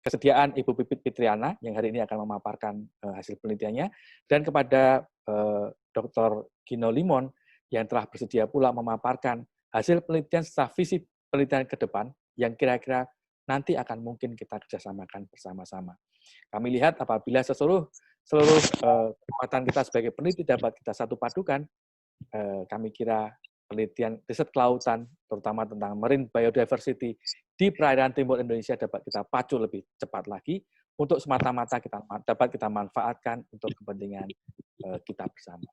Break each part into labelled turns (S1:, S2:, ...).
S1: kesediaan Ibu Pipit Fitriana yang hari ini akan memaparkan hasil penelitiannya, dan kepada Dr. Gino Limon yang telah bersedia pula memaparkan hasil penelitian serta visi penelitian ke depan yang kira-kira nanti akan mungkin kita kerjasamakan bersama-sama. Kami lihat apabila seluruh kekuatan kita sebagai peneliti dapat kita satu padukan, kami kira penelitian riset kelautan, terutama tentang marine biodiversity di perairan timur Indonesia dapat kita pacu lebih cepat lagi untuk semata-mata dapat kita manfaatkan untuk kepentingan kita bersama.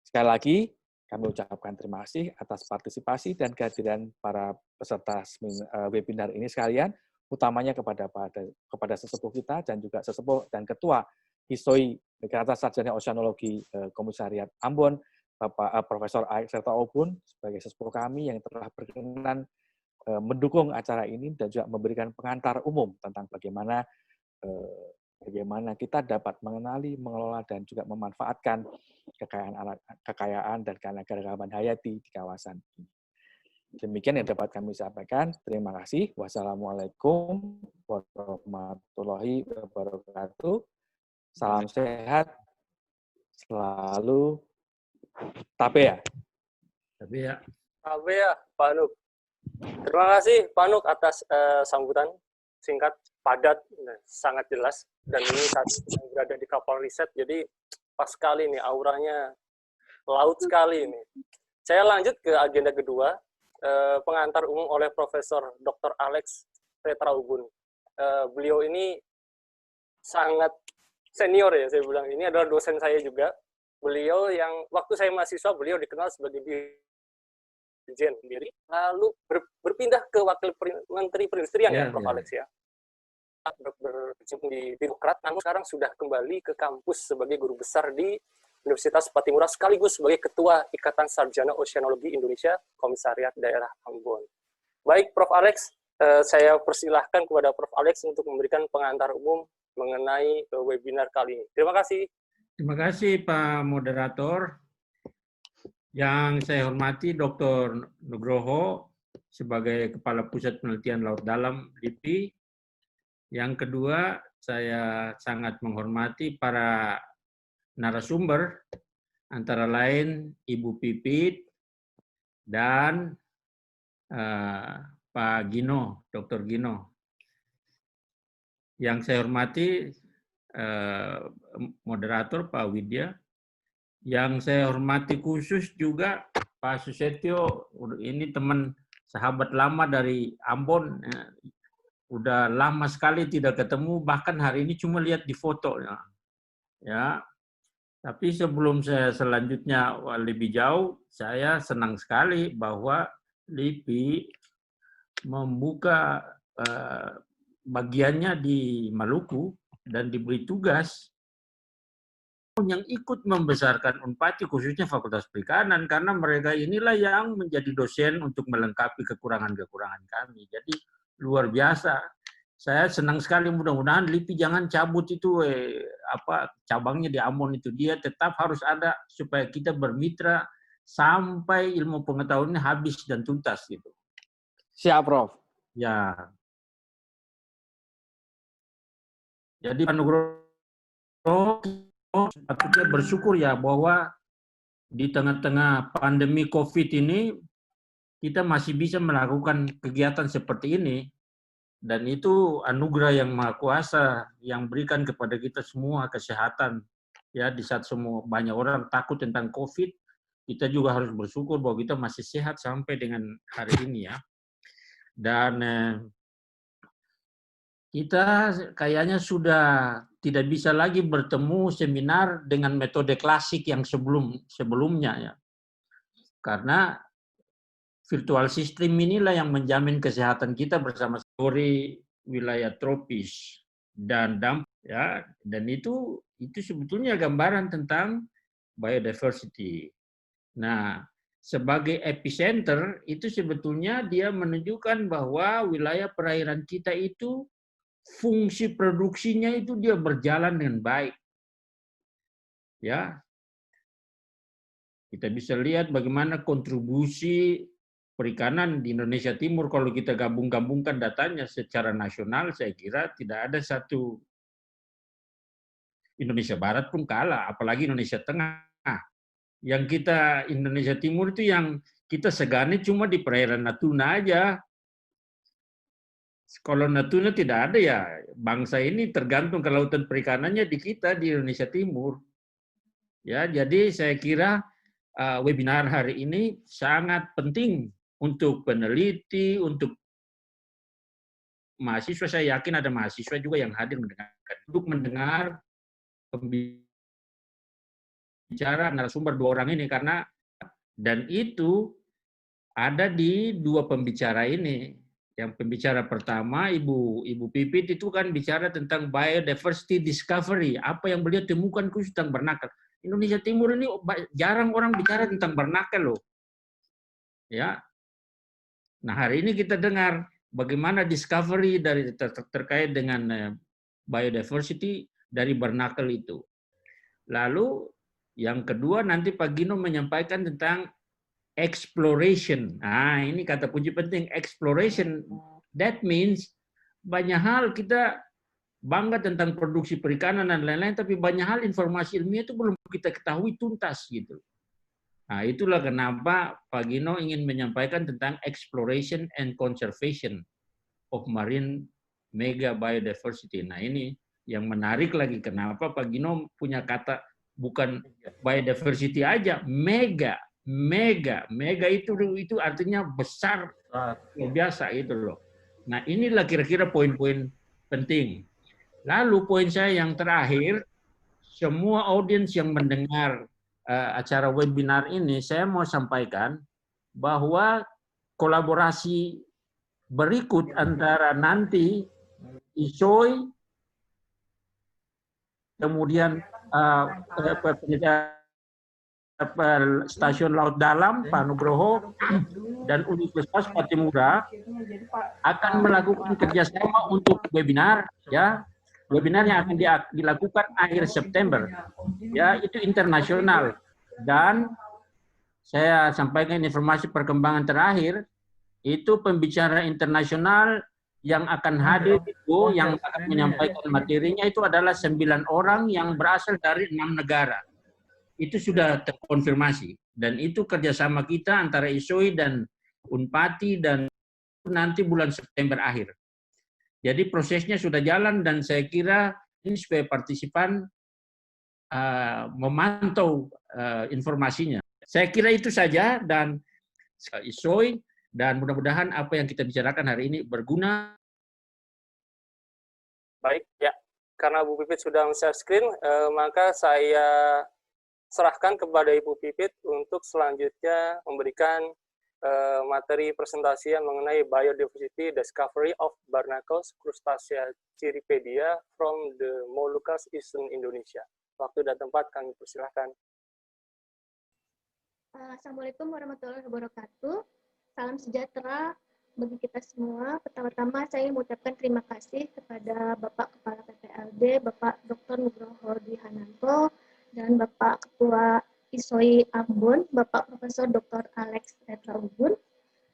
S1: Sekali lagi, kami ucapkan terima kasih atas partisipasi dan kehadiran para peserta webinar ini sekalian, utamanya kepada sesepuh kita dan juga sesepuh dan ketua HISOI Deklarasi Sarjana Oceanologi Komisariat Ambon, Bapak Profesor Aik Serta Obun, sebagai sesepuh kami yang telah berkenan mendukung acara ini dan juga memberikan pengantar umum tentang bagaimana kita dapat mengenali, mengelola, dan juga memanfaatkan kekayaan dan keanekaragaman hayati di kawasan ini. Demikian yang dapat kami sampaikan. Terima kasih. Wassalamualaikum warahmatullahi wabarakatuh. Salam sehat selalu. Tapea.
S2: Tapea.
S3: Tapea, Pak Nuk. Terima kasih Pak Nuk atas sambutan singkat, padat, sangat jelas. Dan ini saat kita berada di kapal riset, jadi pas sekali nih auranya laut sekali ini. Saya lanjut ke agenda kedua, pengantar umum oleh Profesor Dr. Alex Petraubun. Beliau ini sangat senior ya, saya bilang. Ini adalah dosen saya juga. Beliau yang waktu saya mahasiswa, beliau dikenal sebagai dirjen sendiri, lalu berpindah ke wakil menteri perindustrian ya, Prof. Alex ya. Berkecimpung di birokrat, namun sekarang sudah kembali ke kampus sebagai guru besar di Universitas Patimura sekaligus sebagai Ketua Ikatan Sarjana Oceanologi Indonesia Komisariat Daerah Ambon. Baik, Prof. Alex, saya persilahkan kepada Prof. Alex untuk memberikan pengantar umum mengenai webinar kali ini. Terima kasih.
S2: Terima kasih, Pak Moderator. Yang saya hormati Dr. Nugroho sebagai Kepala Pusat Penelitian Laut Dalam LIPI. Yang kedua, saya sangat menghormati para narasumber, antara lain Ibu Pipit dan Pak Gino, Dr. Gino. Yang saya hormati moderator Pak Widya. Yang saya hormati khusus juga Pak Susetio, ini teman sahabat lama dari Ambon. Udah lama sekali tidak ketemu, bahkan hari ini cuma lihat di foto. Ya. Tapi sebelum saya selanjutnya lebih jauh, saya senang sekali bahwa LIPI membuka bagiannya di Maluku dan diberi tugas yang ikut membesarkan Unpati, khususnya Fakultas Perikanan, karena mereka inilah yang menjadi dosen untuk melengkapi kekurangan-kekurangan kami. Jadi luar biasa. Saya senang sekali, mudah-mudahan LIPI jangan cabut itu cabangnya di Ambon itu. Dia tetap harus ada supaya kita bermitra sampai ilmu pengetahuannya habis dan tuntas gitu.
S1: Siap, Prof.
S2: Ya. Jadi Pak Nugroho, kita bersyukur ya bahwa di tengah-tengah pandemi COVID ini kita masih bisa melakukan kegiatan seperti ini. Dan itu anugerah yang Maha Kuasa yang berikan kepada kita semua kesehatan. Ya, di saat semua banyak orang takut tentang COVID, kita juga harus bersyukur bahwa kita masih sehat sampai dengan hari ini ya. Dan kita kayaknya sudah tidak bisa lagi bertemu seminar dengan metode klasik yang sebelumnya ya. Karena virtual system inilah yang menjamin kesehatan kita bersama teori wilayah tropis dan dampak ya, dan itu sebetulnya gambaran tentang biodiversity. Nah, sebagai epicenter itu sebetulnya dia menunjukkan bahwa wilayah perairan kita itu fungsi produksinya itu dia berjalan dengan baik. Ya. Kita bisa lihat bagaimana kontribusi perikanan di Indonesia Timur, kalau kita gabung-gabungkan datanya secara nasional, saya kira tidak ada satu. Indonesia Barat pun kalah, apalagi Indonesia Tengah. Yang kita Indonesia Timur itu yang kita segani cuma di perairan Natuna aja. Kalau Natuna tidak ada ya, bangsa ini tergantung kelautan perikanannya di kita di Indonesia Timur. Ya, jadi saya kira webinar hari ini sangat penting untuk peneliti, untuk mahasiswa. Saya yakin ada mahasiswa juga yang hadir mendengarkan. Untuk mendengar pembicara narasumber dua orang ini, karena dan itu ada di dua pembicara ini. Yang pembicara pertama, Ibu Pipit, itu kan bicara tentang biodiversity discovery, apa yang beliau temukan khusus tentang bernakel. Indonesia Timur ini jarang orang bicara tentang bernakel loh. Ya. Nah, hari ini kita dengar bagaimana discovery dari terkait dengan biodiversity dari bernakel itu. Lalu yang kedua nanti Pak Gino menyampaikan tentang exploration. Nah, ini kata kunci penting, exploration. That means banyak hal kita bangga tentang produksi perikanan dan lain-lain, tapi banyak hal informasi ilmiah itu belum kita ketahui tuntas gitu. Nah, itulah kenapa Pak Gino ingin menyampaikan tentang exploration and conservation of marine mega biodiversity. Nah, ini yang menarik lagi, kenapa Pak Gino punya kata bukan biodiversity aja, mega itu artinya besar, biasa gitu loh. Nah, inilah kira-kira poin-poin penting. Lalu poin saya yang terakhir, semua audiens yang mendengar acara webinar ini, saya mau sampaikan bahwa kolaborasi berikut antara nanti ISOI, kemudian Stasiun Laut Dalam Pak Nugroho dan Universitas Patimura akan melakukan kerjasama untuk webinar, ya. Webinar yang akan dilakukan akhir September, ya, itu internasional. Dan saya sampaikan informasi perkembangan terakhir, itu pembicara internasional yang akan hadir itu, yang akan menyampaikan materinya itu adalah 9 orang yang berasal dari 6 negara. Itu sudah terkonfirmasi. Dan itu kerjasama kita antara ISOI dan Unpati dan nanti bulan September akhir. Jadi prosesnya sudah jalan dan saya kira ini supaya partisipan memantau informasinya. Saya kira itu saja dan ISOI, dan mudah-mudahan apa yang kita bicarakan hari ini berguna.
S3: Baik, ya. Karena Bu Pipit sudah share screen, maka saya serahkan kepada Ibu Pipit untuk selanjutnya memberikan materi presentasi mengenai biodiversity discovery of barnacles crustacea cirripedia from the Moluccas Eastern Indonesia. Waktu dan tempat kami persilahkan.
S4: Assalamualaikum warahmatullahi wabarakatuh. Salam sejahtera bagi kita semua. Pertama-tama saya mengucapkan terima kasih kepada Bapak Kepala PPLD, Bapak Dr. Nugroho Dwihananto, dan Bapak Ketua ISOI Ambon, Bapak Profesor Dr. Alex Retraubun,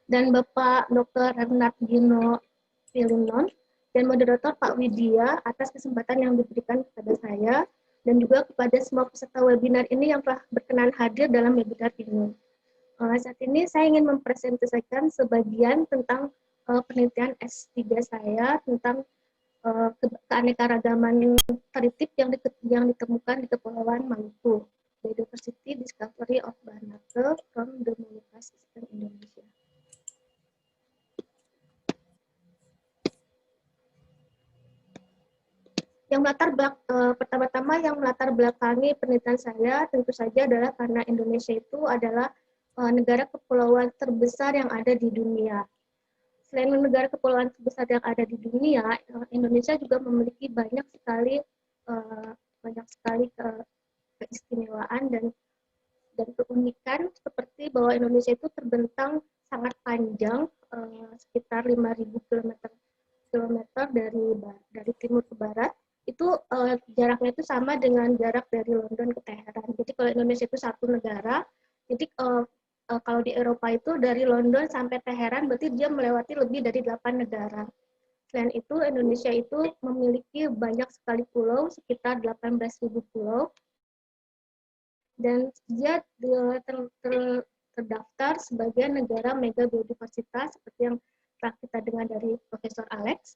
S4: dan Bapak Dr. Renat Gino Filinon, dan moderator Pak Widya atas kesempatan yang diberikan kepada saya, dan juga kepada semua peserta webinar ini yang telah berkenan hadir dalam webinar ini. Saat ini saya ingin mempresentasikan sebagian tentang penelitian S3 saya tentang keanekaragaman tritip yang ditemukan di Kepulauan Maluku. Biodiversity Discovery of Barnacle from the Moluccas Eastern Indonesia. Pertama-tama yang melatar belakangi penelitian saya tentu saja adalah karena Indonesia itu adalah negara kepulauan terbesar yang ada di dunia. Selain negara kepulauan terbesar yang ada di dunia, Indonesia juga memiliki banyak sekali keistimewaan dan keunikan, seperti bahwa Indonesia itu terbentang sangat panjang, sekitar 5.000 km dari timur ke barat. Itu jaraknya itu sama dengan jarak dari London ke Teheran. Jadi kalau Indonesia itu satu negara, jadi kalau di Eropa itu dari London sampai Teheran, berarti dia melewati lebih dari 8 negara. Selain itu, Indonesia itu memiliki banyak sekali pulau, sekitar 18.000 pulau, dan dia terdaftar sebagai negara mega biodiversitas, seperti yang telah kita dengar dari Profesor Alex.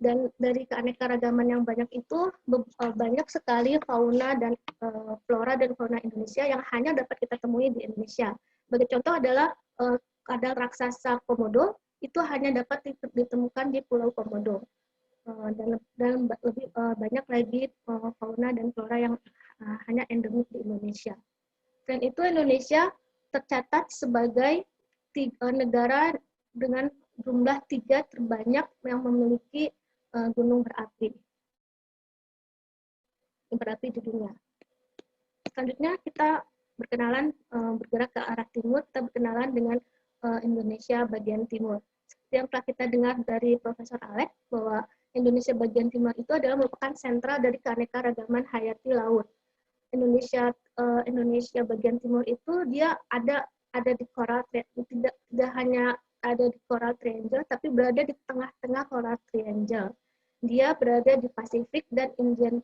S4: Dan dari keanekaragaman yang banyak itu, banyak sekali fauna dan flora dan fauna Indonesia yang hanya dapat kita temui di Indonesia. Sebagai contoh adalah kadal raksasa Komodo, itu hanya dapat ditemukan di Pulau Komodo. Dan lebih banyak lagi fauna dan flora yang hanya endemik di Indonesia. Selain itu, Indonesia tercatat sebagai negara dengan jumlah 3 terbanyak yang memiliki gunung berapi di dunia. Selanjutnya kita bergerak ke arah timur, kita berkenalan dengan Indonesia bagian timur. Seperti yang telah kita dengar dari Profesor Alex, bahwa Indonesia bagian timur itu adalah merupakan sentra dari keanekaragaman hayati laut. Indonesia bagian timur itu dia ada di coral, tidak hanya ada di Coral Triangle, tapi berada di tengah-tengah Coral Triangle. Dia berada di Pasifik dan Indian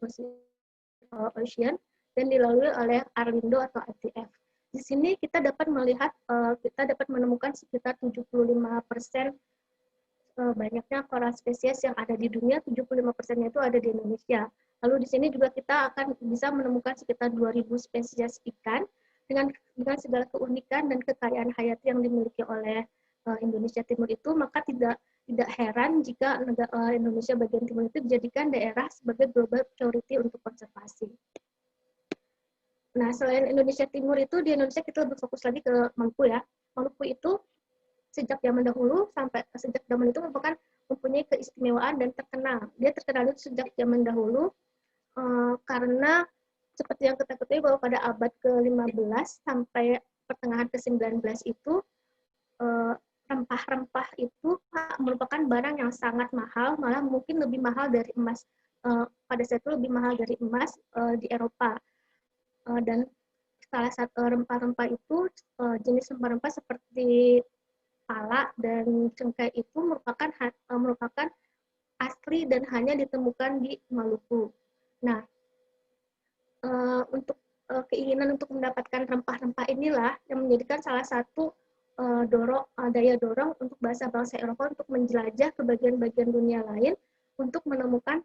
S4: Ocean dan dilalui oleh Arlindo atau ITF. Di sini kita dapat melihat, kita dapat menemukan sekitar 75% banyaknya coral spesies yang ada di dunia, 75%-nya itu ada di Indonesia. Lalu di sini juga kita akan bisa menemukan sekitar 2.000 spesies ikan dengan segala keunikan dan kekayaan hayati yang dimiliki oleh Indonesia Timur itu, maka tidak heran jika Indonesia bagian timur itu dijadikan daerah sebagai global priority untuk konservasi. Nah, selain Indonesia Timur itu, di Indonesia kita lebih fokus lagi ke Maluku ya. Maluku itu sejak zaman dahulu merupakan mempunyai keistimewaan dan terkenal. Dia terkenal itu sejak zaman dahulu karena seperti yang kita ketahui bahwa pada abad ke-15 sampai pertengahan ke-19 itu rempah-rempah itu merupakan barang yang sangat mahal, malah mungkin lebih mahal dari emas. Pada saat itu lebih mahal dari emas di Eropa. Dan salah satu rempah-rempah itu, jenis rempah-rempah seperti pala dan cengkeh itu merupakan asli dan hanya ditemukan di Maluku. Nah, untuk keinginan untuk mendapatkan rempah-rempah inilah yang menjadikan salah satu daya dorong untuk bangsa-bangsa Eropa untuk menjelajah ke bagian-bagian dunia lain untuk menemukan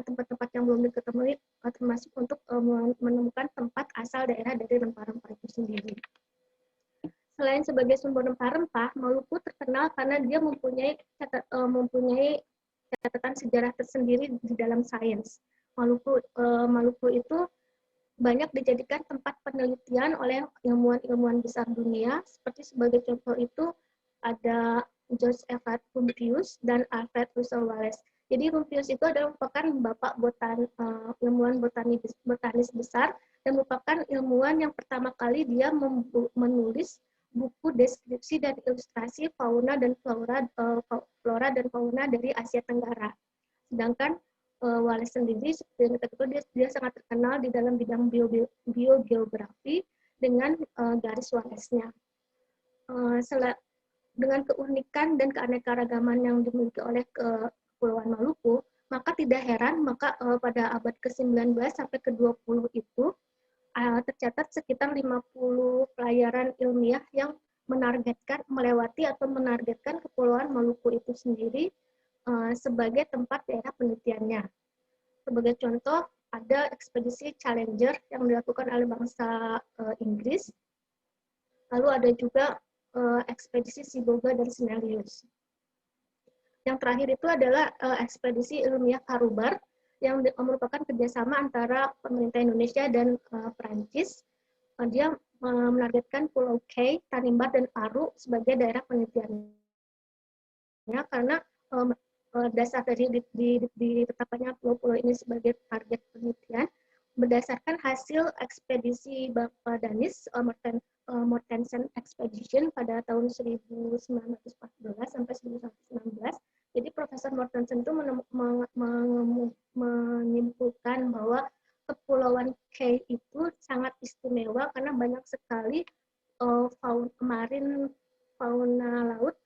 S4: tempat-tempat yang belum diketemui, termasuk untuk menemukan tempat asal daerah dari rempah-rempah itu sendiri. Selain sebagai sumber rempah-rempah, Maluku terkenal karena dia mempunyai catatan sejarah tersendiri di dalam sains. Maluku itu banyak dijadikan tempat penelitian oleh ilmuwan-ilmuwan besar dunia, seperti sebagai contoh itu ada George Everett Rumphius dan Alfred Russel Wallace. Jadi Rumphius itu adalah merupakan bapak ilmuwan botanis besar dan merupakan ilmuwan yang pertama kali dia menulis buku deskripsi dan ilustrasi fauna dan flora dan fauna dari Asia Tenggara. Sedangkan Wallace sendiri, seperti yang kita ketahui, dia sangat terkenal di dalam bidang biogeografi dengan garis Wallace-nya. Dengan keunikan dan keanekaragaman yang dimiliki oleh Kepulauan Maluku, maka tidak heran pada abad ke-19 sampai ke-20 itu tercatat sekitar 50 pelayaran ilmiah yang menargetkan Kepulauan Maluku itu sendiri sebagai tempat daerah penelitiannya. Sebagai contoh, ada ekspedisi Challenger yang dilakukan oleh bangsa Inggris. Lalu ada juga ekspedisi Siboga dan Snellius. Yang terakhir itu adalah ekspedisi ilmiah Karubar yang merupakan kerjasama antara pemerintah Indonesia dan Perancis. Dia menargetkan Pulau K, Tanimbar, dan Paru sebagai daerah penelitiannya karena dasar dari ditetapkannya pulau-pulau ini sebagai target penelitian berdasarkan hasil ekspedisi Bapak Danis Mortensen Expedition pada tahun 1914 sampai 1916. Jadi Profesor Mortensen itu menyimpulkan bahwa Kepulauan K itu sangat istimewa karena banyak sekali fauna laut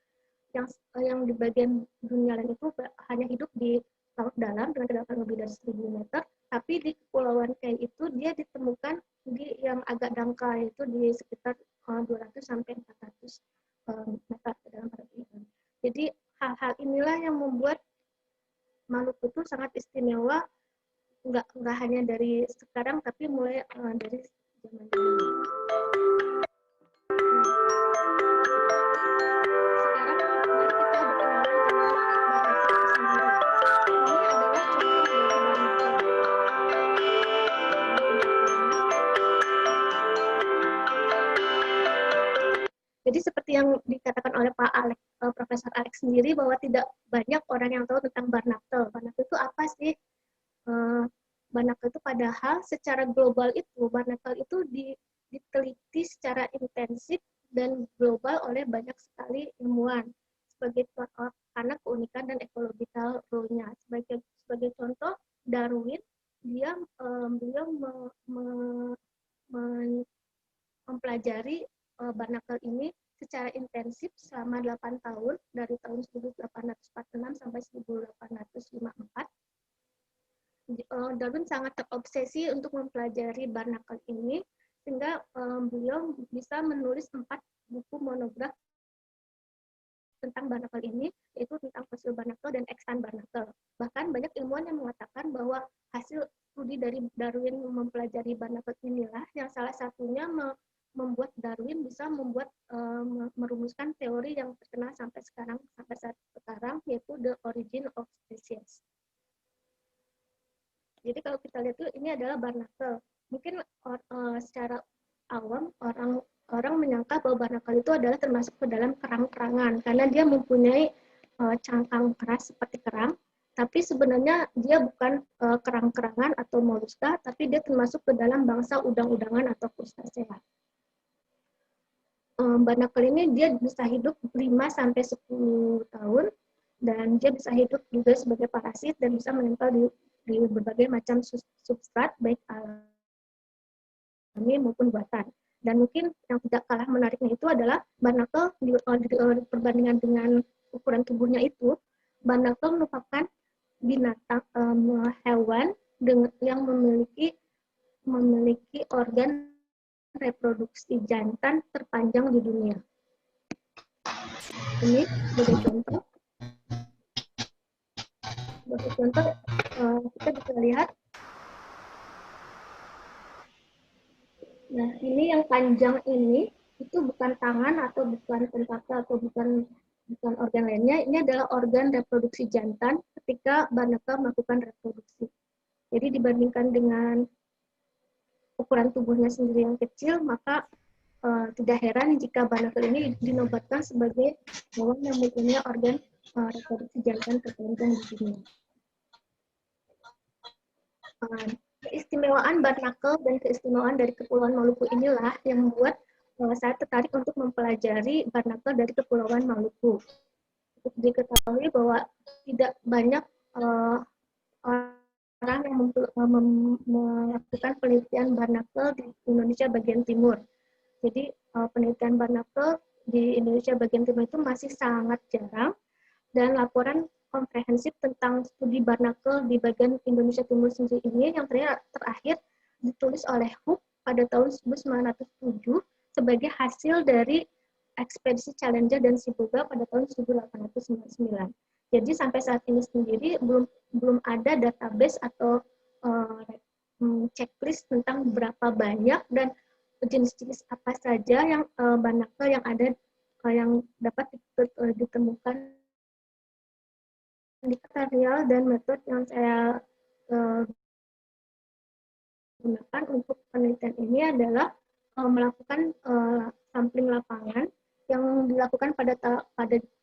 S4: yang di bagian dunia lain itu hanya hidup di laut dalam dengan kedalaman lebih dari 1.000 meter, tapi di Kepulauan K itu dia ditemukan di yang agak dangkal, itu di sekitar 200 sampai 400 meter ke dalam perairan. Jadi hal-hal inilah yang membuat Maluku itu sangat istimewa, nggak hanya dari sekarang, tapi mulai dari zaman dulu. Jadi seperti yang dikatakan oleh Pak Alex, Profesor Alex sendiri, bahwa tidak banyak orang yang tahu tentang barnacle. Barnacle itu apa sih? Barnacle itu padahal secara global itu, barnacle itu diteliti secara intensif dan global oleh banyak sekali ilmuwan sebagai karena keunikan dan ekological role-nya. Sebagai contoh, Darwin, beliau mempelajari barnacle ini secara intensif selama 8 tahun, dari tahun 1846 sampai 1854. Darwin sangat terobsesi untuk mempelajari barnacle ini, sehingga beliau bisa menulis 4 buku monograf tentang barnacle ini, yaitu tentang fosil barnacle dan ekstant barnacle. Bahkan banyak ilmuwan yang mengatakan bahwa hasil studi dari Darwin mempelajari barnacle inilah yang salah satunya membuat Darwin bisa merumuskan teori yang terkenal sampai saat sekarang, yaitu the origin of species. Jadi kalau kita lihat tuh, ini adalah barnacle. Mungkin secara awam orang menyangka bahwa barnacle itu adalah termasuk ke dalam kerang-kerangan karena dia mempunyai cangkang keras seperti kerang, tapi sebenarnya dia bukan kerang-kerangan atau moluska, tapi dia termasuk ke dalam bangsa udang-udangan atau krustasea. Barnacle ini dia bisa hidup 5-10 tahun, dan dia bisa hidup juga sebagai parasit dan bisa menempel di berbagai macam substrat, baik alami maupun buatan. Dan mungkin yang tidak kalah menariknya itu adalah barnacle di perbandingan dengan ukuran tubuhnya itu, barnacle merupakan binatang hewan yang memiliki organ reproduksi jantan terpanjang di dunia. Ini sebagai contoh. Kita bisa lihat. Nah, ini yang panjang ini itu bukan tangan atau bukan tentakel atau bukan organ lainnya. Ini adalah organ reproduksi jantan ketika barnacle melakukan reproduksi. Jadi dibandingkan dengan ukuran tubuhnya sendiri yang kecil, maka tidak heran jika barnacle ini dinobatkan sebagai hewan yang mempunyai organ reproduksi jantan terpanjang di dunia. Keistimewaan barnacle dan keistimewaan dari Kepulauan Maluku inilah yang membuat saya tertarik untuk mempelajari barnacle dari Kepulauan Maluku. Untuk diketahui bahwa tidak banyak orang yang melakukan penelitian barnacle di Indonesia bagian timur. Jadi penelitian barnacle di Indonesia bagian timur itu masih sangat jarang, dan laporan komprehensif tentang studi barnacle di bagian Indonesia Timur sendiri ini yang terakhir ditulis oleh Hooke pada tahun 1907 sebagai hasil dari ekspedisi Challenger dan Sibolga pada tahun 1899. Jadi sampai saat ini sendiri belum ada database atau checklist tentang berapa banyak dan jenis-jenis apa saja yang barnacle yang ada yang dapat ditemukan di material dan metode yang saya gunakan untuk penelitian ini adalah melakukan sampling lapangan yang dilakukan pada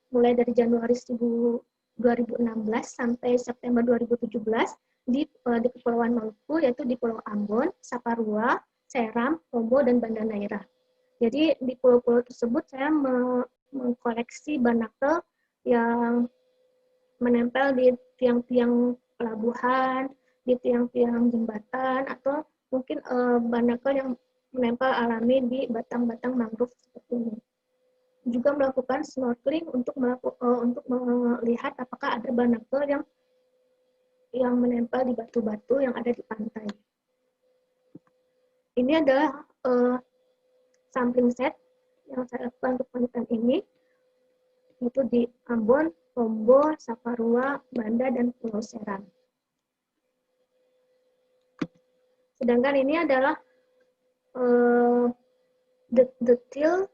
S4: mulai dari Januari 2016 sampai September 2017 di Kepulauan Maluku, yaitu di Pulau Ambon, Saparua, Seram, Lombok, dan Banda Neira. Jadi di pulau-pulau tersebut saya mengkoleksi barnacle yang menempel di tiang-tiang pelabuhan, di di tiang-tiang jembatan atau mungkin barnacle yang menempel alami di batang-batang mangrove seperti ini. Juga melakukan snorkeling untuk melihat apakah ada barnacle yang menempel di batu-batu yang ada di pantai. Ini adalah sampling set yang saya lakukan untuk penelitian ini, itu di Ambon, Lombok, Saparua, Banda, dan Pulau Seram. Sedangkan ini adalah detail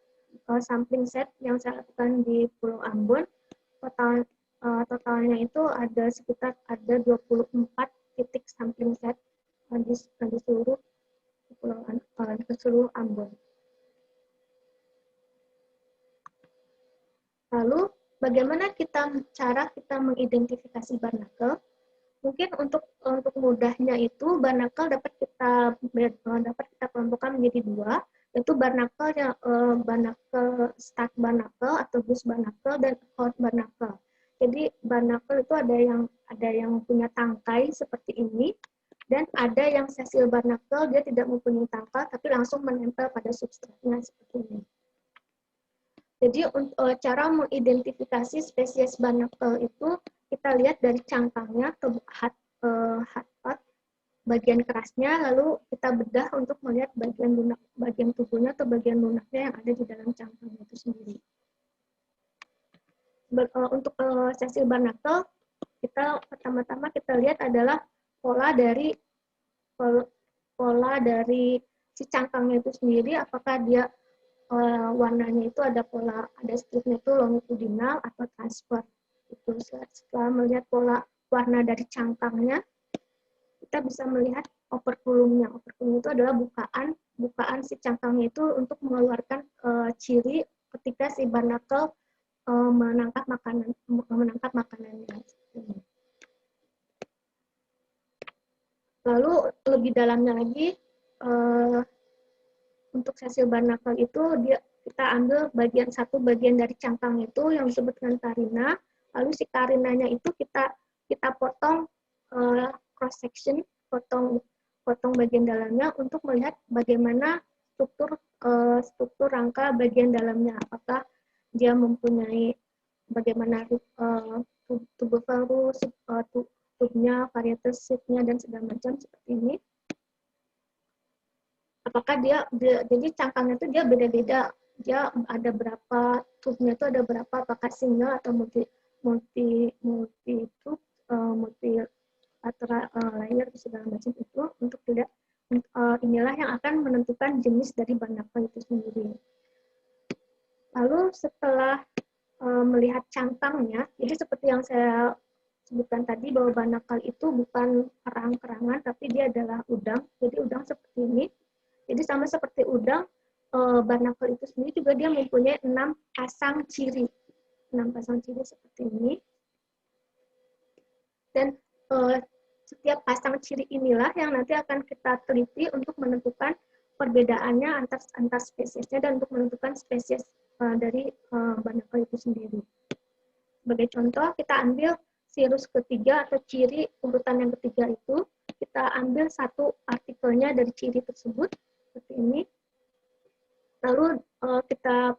S4: sampling set yang saya lakukan di Pulau Ambon. Totalnya itu ada sekitar 24 titik sampling set di seluruh ke seluruh Ambon. Lalu, bagaimana cara kita mengidentifikasi barnacle? Mungkin untuk mudahnya itu barnacle dapat kita kelompokkan menjadi dua, yaitu barnacle start barnacle atau boost barnacle dan out barnacle. Jadi barnacle itu ada yang punya tangkai seperti ini, dan ada yang sessile barnacle, dia tidak mempunyai tangkai tapi langsung menempel pada substratnya seperti ini. Jadi cara mengidentifikasi spesies barnacle itu kita lihat dari cangkangnya ke hard part, bagian kerasnya, lalu kita bedah untuk melihat bagian tubuhnya atau bagian lunaknya yang ada di dalam cangkangnya itu sendiri. Untuk sessile barnacle, pertama-tama kita lihat adalah pola dari si cangkangnya itu sendiri, apakah dia warnanya itu ada stripnya itu longitudinal atau transfer. Itu setelah melihat pola warna dari cangkangnya, kita bisa melihat operculumnya. Operculum itu adalah bukaan si cangkangnya itu untuk mengeluarkan ciri ketika si barnacle menangkap makanannya. Lalu lebih dalamnya lagi, untuk sessile barnacle itu kita ambil satu bagian dari cangkang itu yang disebut dengan karina, lalu si karinanya itu kita potong cross section, potong bagian dalamnya untuk melihat bagaimana struktur rangka bagian dalamnya, apakah dia mempunyai bagaimana tuberculous, tubnya, varietas seednya, dan segala macam seperti ini. Apakah jadi cangkangnya itu dia beda-beda, dia ada berapa tubnya itu ada berapa, apakah single atau multi tube, multi layer segala macam itu, untuk tidak inilah yang akan menentukan jenis dari barnacle itu sendiri. Lalu setelah melihat cangkangnya, jadi seperti yang saya sebutkan tadi bahwa barnacle itu bukan kerang-kerangan tapi dia adalah udang. Jadi udang seperti ini. Jadi sama seperti udang, barnacle itu sendiri juga dia mempunyai 6 pasang ciri. 6 pasang ciri seperti ini. Dan setiap pasang ciri inilah yang nanti akan kita teliti untuk menentukan perbedaannya antar spesiesnya dan untuk menentukan spesies dari barnacle itu sendiri. Sebagai contoh, kita ambil sirus ketiga atau ciri urutan yang ketiga itu, kita ambil satu artikelnya dari ciri tersebut, seperti ini. Lalu kita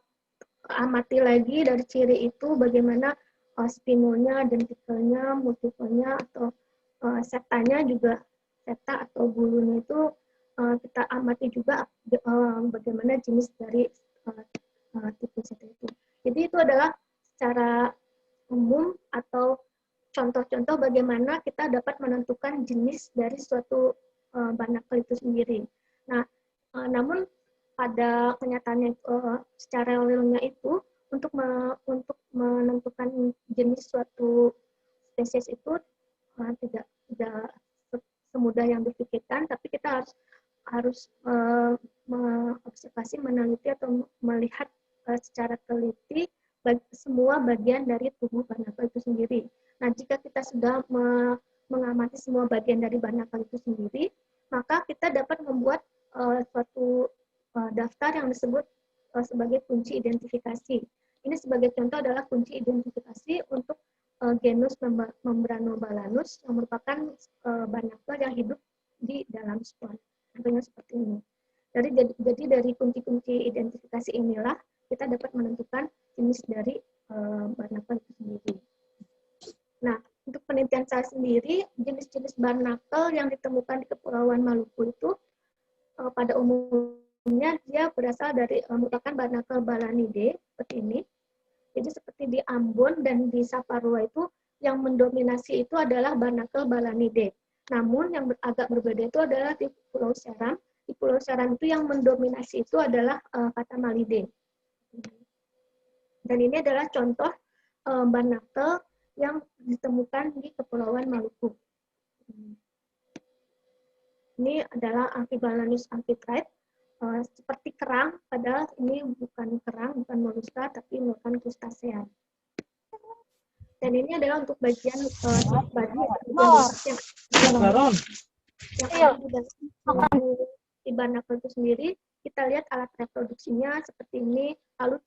S4: amati lagi dari ciri itu bagaimana spinolnya, dentikelnya, multiplenya, atau setanya juga, seta atau bulunya itu kita amati juga bagaimana jenis dari tipe seta itu. Jadi itu adalah secara umum atau contoh-contoh bagaimana kita dapat menentukan jenis dari suatu barnacle itu sendiri. Nah, namun pada kenyataannya secara realnya itu untuk menentukan jenis suatu spesies itu tidak semudah yang dipikirkan, tapi kita harus mengobservasi, meneliti atau melihat secara teliti semua bagian dari tubuh barnacle itu sendiri. Nah, jika kita sudah mengamati semua bagian dari barnacle itu sendiri, maka kita dapat membuat suatu daftar yang disebut sebagai kunci identifikasi. Ini sebagai contoh adalah kunci identifikasi untuk genus Membranobalanus yang merupakan barnakel yang hidup di dalam spons. Contohnya seperti ini. Jadi dari kunci-kunci identifikasi inilah kita dapat menentukan jenis dari barnakel itu sendiri. Nah, untuk penelitian saya sendiri, jenis-jenis barnakel yang ditemukan di Kepulauan Maluku itu pada umumnya dia berasal dari merupakan barnakel Balanidae seperti ini. Jadi seperti di Ambon dan di Saparua itu yang mendominasi itu adalah barnakel Balanidae. Namun yang agak berbeda itu adalah di Pulau Seram. Di Pulau Seram itu yang mendominasi itu adalah Catamalidae. Dan ini adalah contoh barnakel yang ditemukan di Kepulauan Maluku. Ini adalah Amphibalanus amphitrite, seperti kerang, padahal ini bukan kerang, bukan moluska, tapi merupakan krustasea. Dan ini adalah untuk bagian badi yang di barnakel itu sendiri. Kita lihat alat reproduksinya seperti ini, lalu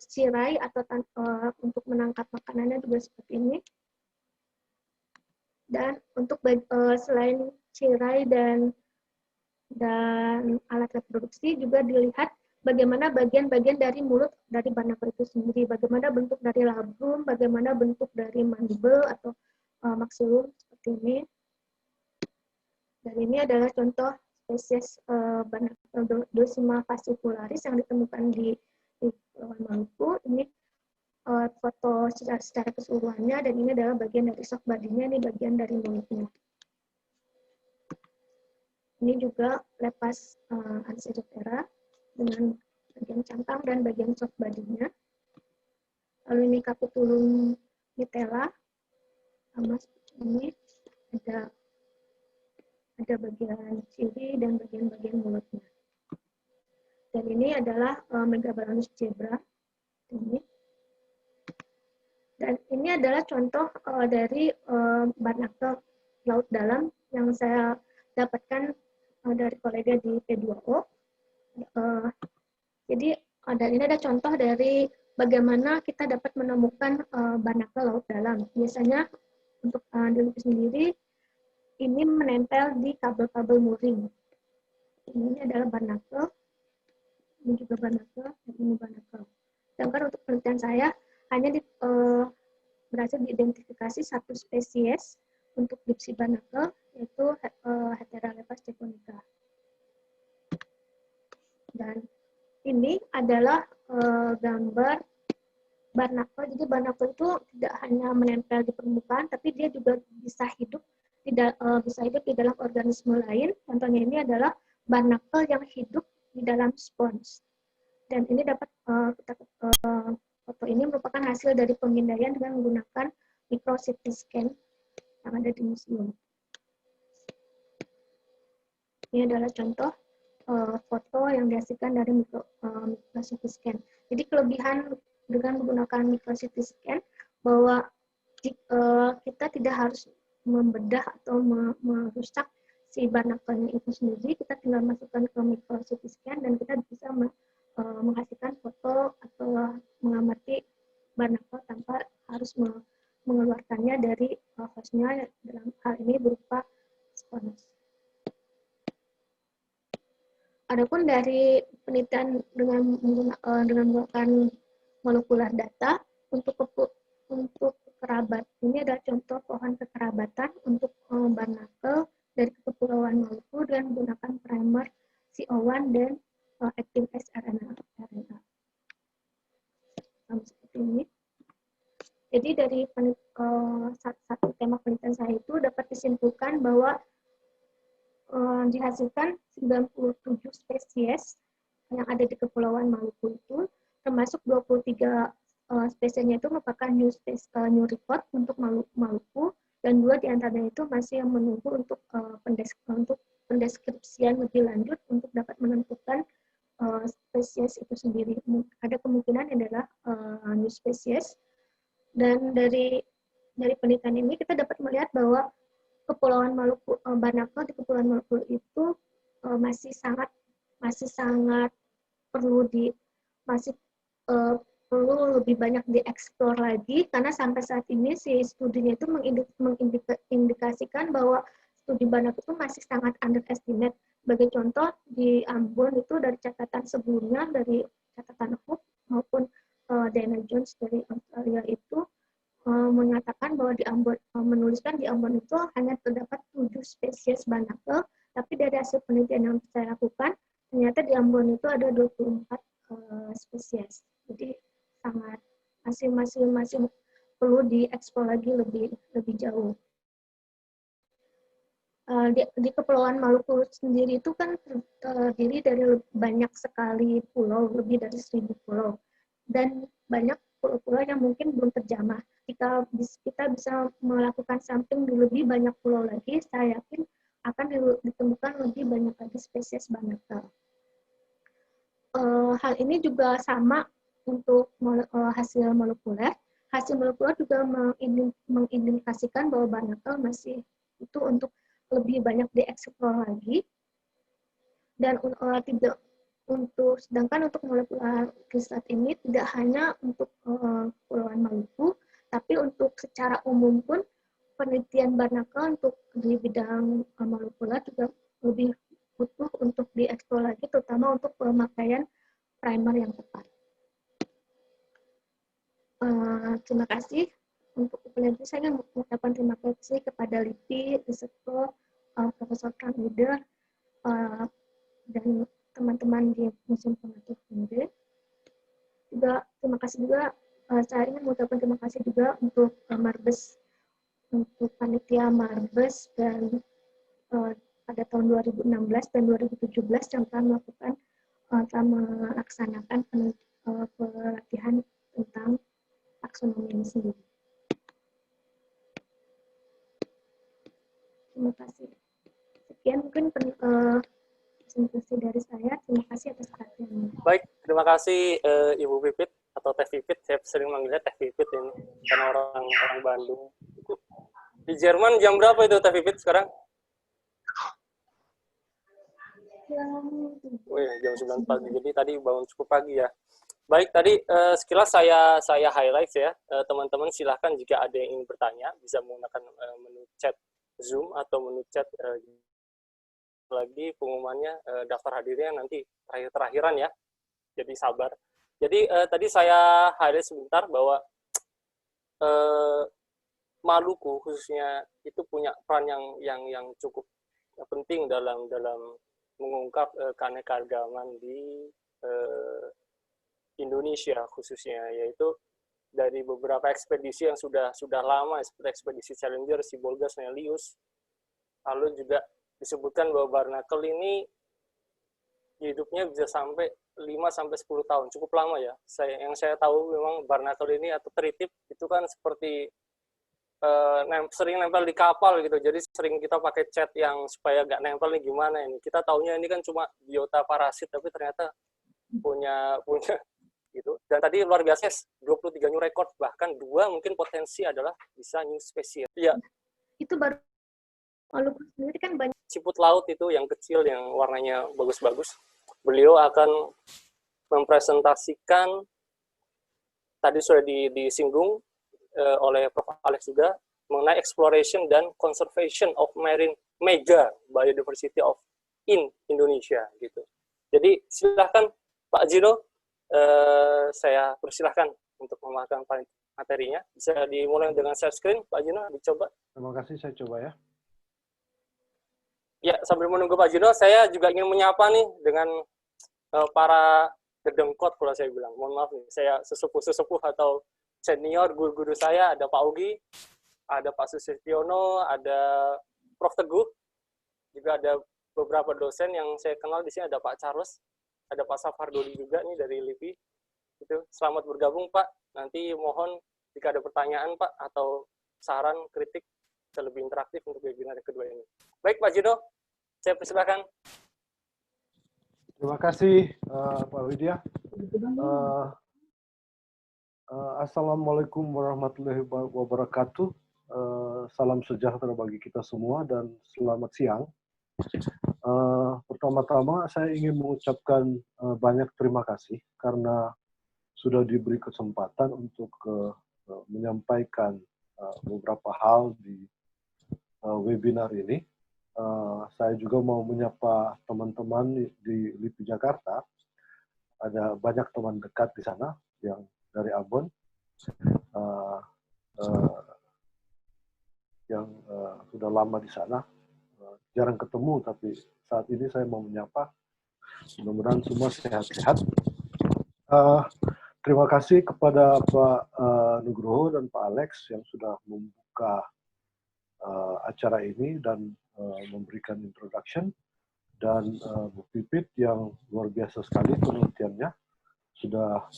S4: cirai atau untuk menangkap makanannya juga seperti ini. Dan untuk selain cirai dan alat reproduksi juga dilihat bagaimana bagian-bagian dari mulut dari barnakel itu sendiri, bagaimana bentuk dari labrum, bagaimana bentuk dari mandible atau maxillum seperti ini. Dan ini adalah contoh spesies barnakel Dosima fascicularis yang ditemukan di Kepulauan Maluku. Ini foto secara keseluruhannya, dan ini adalah bagian dari shock body-nya, ini bagian dari mulutnya. Ini juga lepas Ancyrophera dengan bagian cangkang dan bagian shock body-nya. Lalu ini Capitulum mitella, sama seperti ini, ada bagian ciri dan bagian-bagian mulutnya. Dan ini adalah Megabalanus zebra. Ini. Dan ini adalah contoh dari barnakel laut dalam yang saya dapatkan dari kolega di P2O. Jadi ini ada contoh dari bagaimana kita dapat menemukan barnakel laut dalam. Biasanya untuk dilukis sendiri, ini menempel di kabel-kabel mooring. Ini adalah barnakel, ini juga barnakel, dan ini barnakel. Sedangkan untuk penelitian saya hanya berhasil diidentifikasi satu spesies untuk dipsi barnakel, yaitu Heteralepas japonica. Dan ini adalah gambar barnakel. Jadi barnakel itu tidak hanya menempel di permukaan, tapi dia juga bisa hidup di dalam organisme lain. Contohnya ini adalah barnakel yang hidup di dalam spons. Dan ini dapat foto ini merupakan hasil dari pemindaian dengan menggunakan micro-CT scan yang ada di museum. Ini adalah contoh foto yang dihasilkan dari micro-CT scan. Jadi kelebihan dengan menggunakan micro-CT scan bahwa kita tidak harus membedah atau merusak si barnakelnya itu sendiri, kita tinggal masukkan ke micro-CT scan dan kita bisa menghasilkan foto atau mengamati barnakel tanpa harus mengeluarkannya dari hostnya, dalam hal ini berupa spons. Adapun dari penelitian dengan menggunakan molekular data untuk kerabat, ini adalah contoh pohon kekerabatan untuk barnakel dari Kepulauan Maluku dengan menggunakan primer CO1 dan active sRNA. Seperti ini. Jadi dari satu tema penelitian saya itu dapat disimpulkan bahwa dihasilkan 97 spesies yang ada di Kepulauan Maluku itu, termasuk 23 spesiesnya itu merupakan new report untuk Maluku, dan 2 diantaranya itu masih menunggu untuk pendeskripsian lebih lanjut untuk dapat menentukan spesies itu sendiri. Ada kemungkinan adalah new spesies. Dan dari penelitian ini kita dapat melihat bahwa Kepulauan Maluku, barnakel di Kepulauan Maluku itu masih sangat perlu perlu lebih banyak dieksplor lagi, karena sampai saat ini si studinya itu mengindikasikan bahwa studi Banak itu masih sangat underestimate. Sebagai contoh, di Ambon itu dari catatan sebelumnya, dari catatan Hope maupun Diana Jones dari Australia itu mengatakan bahwa di Ambon, menuliskan di Ambon itu hanya terdapat 7 spesies Banakel, tapi dari hasil penelitian yang saya lakukan, ternyata di Ambon itu ada 24 spesies. Jadi sangat masih perlu dieksplor lagi lebih jauh. Di Kepulauan Maluku sendiri itu kan terdiri dari banyak sekali pulau, lebih dari 1000 pulau, dan banyak pulau-pulau yang mungkin belum terjamah. Jika kita bisa melakukan sampling di lebih banyak pulau lagi, saya yakin akan ditemukan lebih banyak lagi spesies Banakel. Hal ini juga sama untuk hasil molekuler. Hasil molekuler juga mengindikasikan bahwa Banakel masih itu untuk lebih banyak dieksplor lagi. Dan sedangkan untuk molekuler riset ini tidak hanya untuk Kepulauan Maluku, tapi untuk secara umum pun penelitian Banakel untuk di bidang molekuler juga lebih butuh untuk dieksplor lagi, terutama untuk pemakaian primer yang tepat. Terima kasih untuk penelitian. Saya ingin mengucapkan terima kasih kepada LIPI, Risetko, Profesor Frank Leader, dan teman-teman di Museum Pengatur sendiri. Juga terima kasih juga, saya ingin mengucapkan terima kasih juga untuk Marbes, untuk panitia Marbes, dan pada tahun 2016 dan 2017 yang telah melaksanakan pelatihan tentang taksonomi ini sendiri. Terima kasih. Sekian mungkin presentasi dari saya. Terima kasih atas perhatiannya.
S3: Baik, terima kasih Ibu Pipit atau Teh Pipit. Saya sering manggilnya Teh Pipit ini karena orang Bandung. Di Jerman jam berapa itu Teh Pipit sekarang? Jam 9 pagi. Jadi tadi bangun cukup pagi ya. Baik, tadi sekilas saya highlight ya. Teman-teman silahkan jika ada yang ingin bertanya bisa menggunakan menu chat Zoom atau menu chat lagi pengumumannya daftar hadirnya nanti terakhiran ya. Jadi sabar. Jadi tadi saya highlight sebentar bahwa Maluku khususnya itu punya peran yang cukup penting dalam mengungkap keanekaragaman di Indonesia khususnya, yaitu dari beberapa ekspedisi yang sudah lama seperti ekspedisi Challenger, Sibolga, Snellius. Lalu juga disebutkan bahwa Barnacle ini hidupnya bisa sampai 5-10 tahun, cukup lama ya. Yang saya tahu memang Barnacle ini atau teritip itu kan seperti sering nempel di kapal gitu, jadi sering kita pakai cat yang supaya nggak nempel nih gimana ini. Kita taunya ini kan cuma biota parasit, tapi ternyata punya gitu. Dan tadi luar biasa 23 new record, bahkan 2 mungkin potensi adalah bisa new species. Iya.
S4: Itu baru Maluku sendiri kan banyak
S3: siput laut itu yang kecil yang warnanya bagus-bagus. Beliau akan mempresentasikan, tadi sudah disinggung oleh Prof. Alex juga, mengenai exploration dan conservation of marine mega biodiversity in Indonesia gitu. Jadi silahkan Pak Gino, saya persilahkan untuk memakan materinya. Bisa dimulai dengan share screen, Pak Gino, dicoba.
S5: Terima kasih, saya coba ya.
S3: Ya, sambil menunggu Pak Gino, saya juga ingin menyapa nih dengan para dedengkot kalau saya bilang. Mohon maaf nih, saya sesepuh atau senior guru-guru saya, ada Pak Ugi, ada Pak Susistiono, ada Prof. Teguh, juga ada beberapa dosen yang saya kenal di sini, ada Pak Charles, ada Pak Safar Dodi juga nih dari LIPI. Itu selamat bergabung Pak. Nanti mohon jika ada pertanyaan Pak atau saran, kritik, bisa lebih interaktif untuk webinar kedua ini. Baik Pak Gino, saya persilakan.
S5: Terima kasih Pak Widya. Assalamualaikum warahmatullahi wabarakatuh. Salam sejahtera bagi kita semua dan selamat siang. Pertama-tama saya ingin mengucapkan banyak terima kasih karena sudah diberi kesempatan untuk menyampaikan beberapa hal di webinar ini. Saya juga mau menyapa teman-teman di LIPI Jakarta. Ada banyak teman dekat di sana yang dari Ambon, yang sudah lama di sana. Jarang ketemu, tapi saat ini saya mau menyapa. Mudah-mudahan semua sehat-sehat. Terima kasih kepada Pak Nugroho dan Pak Alex yang sudah membuka acara ini dan memberikan introduction, dan Bu Pipit yang luar biasa sekali penelitiannya, sudah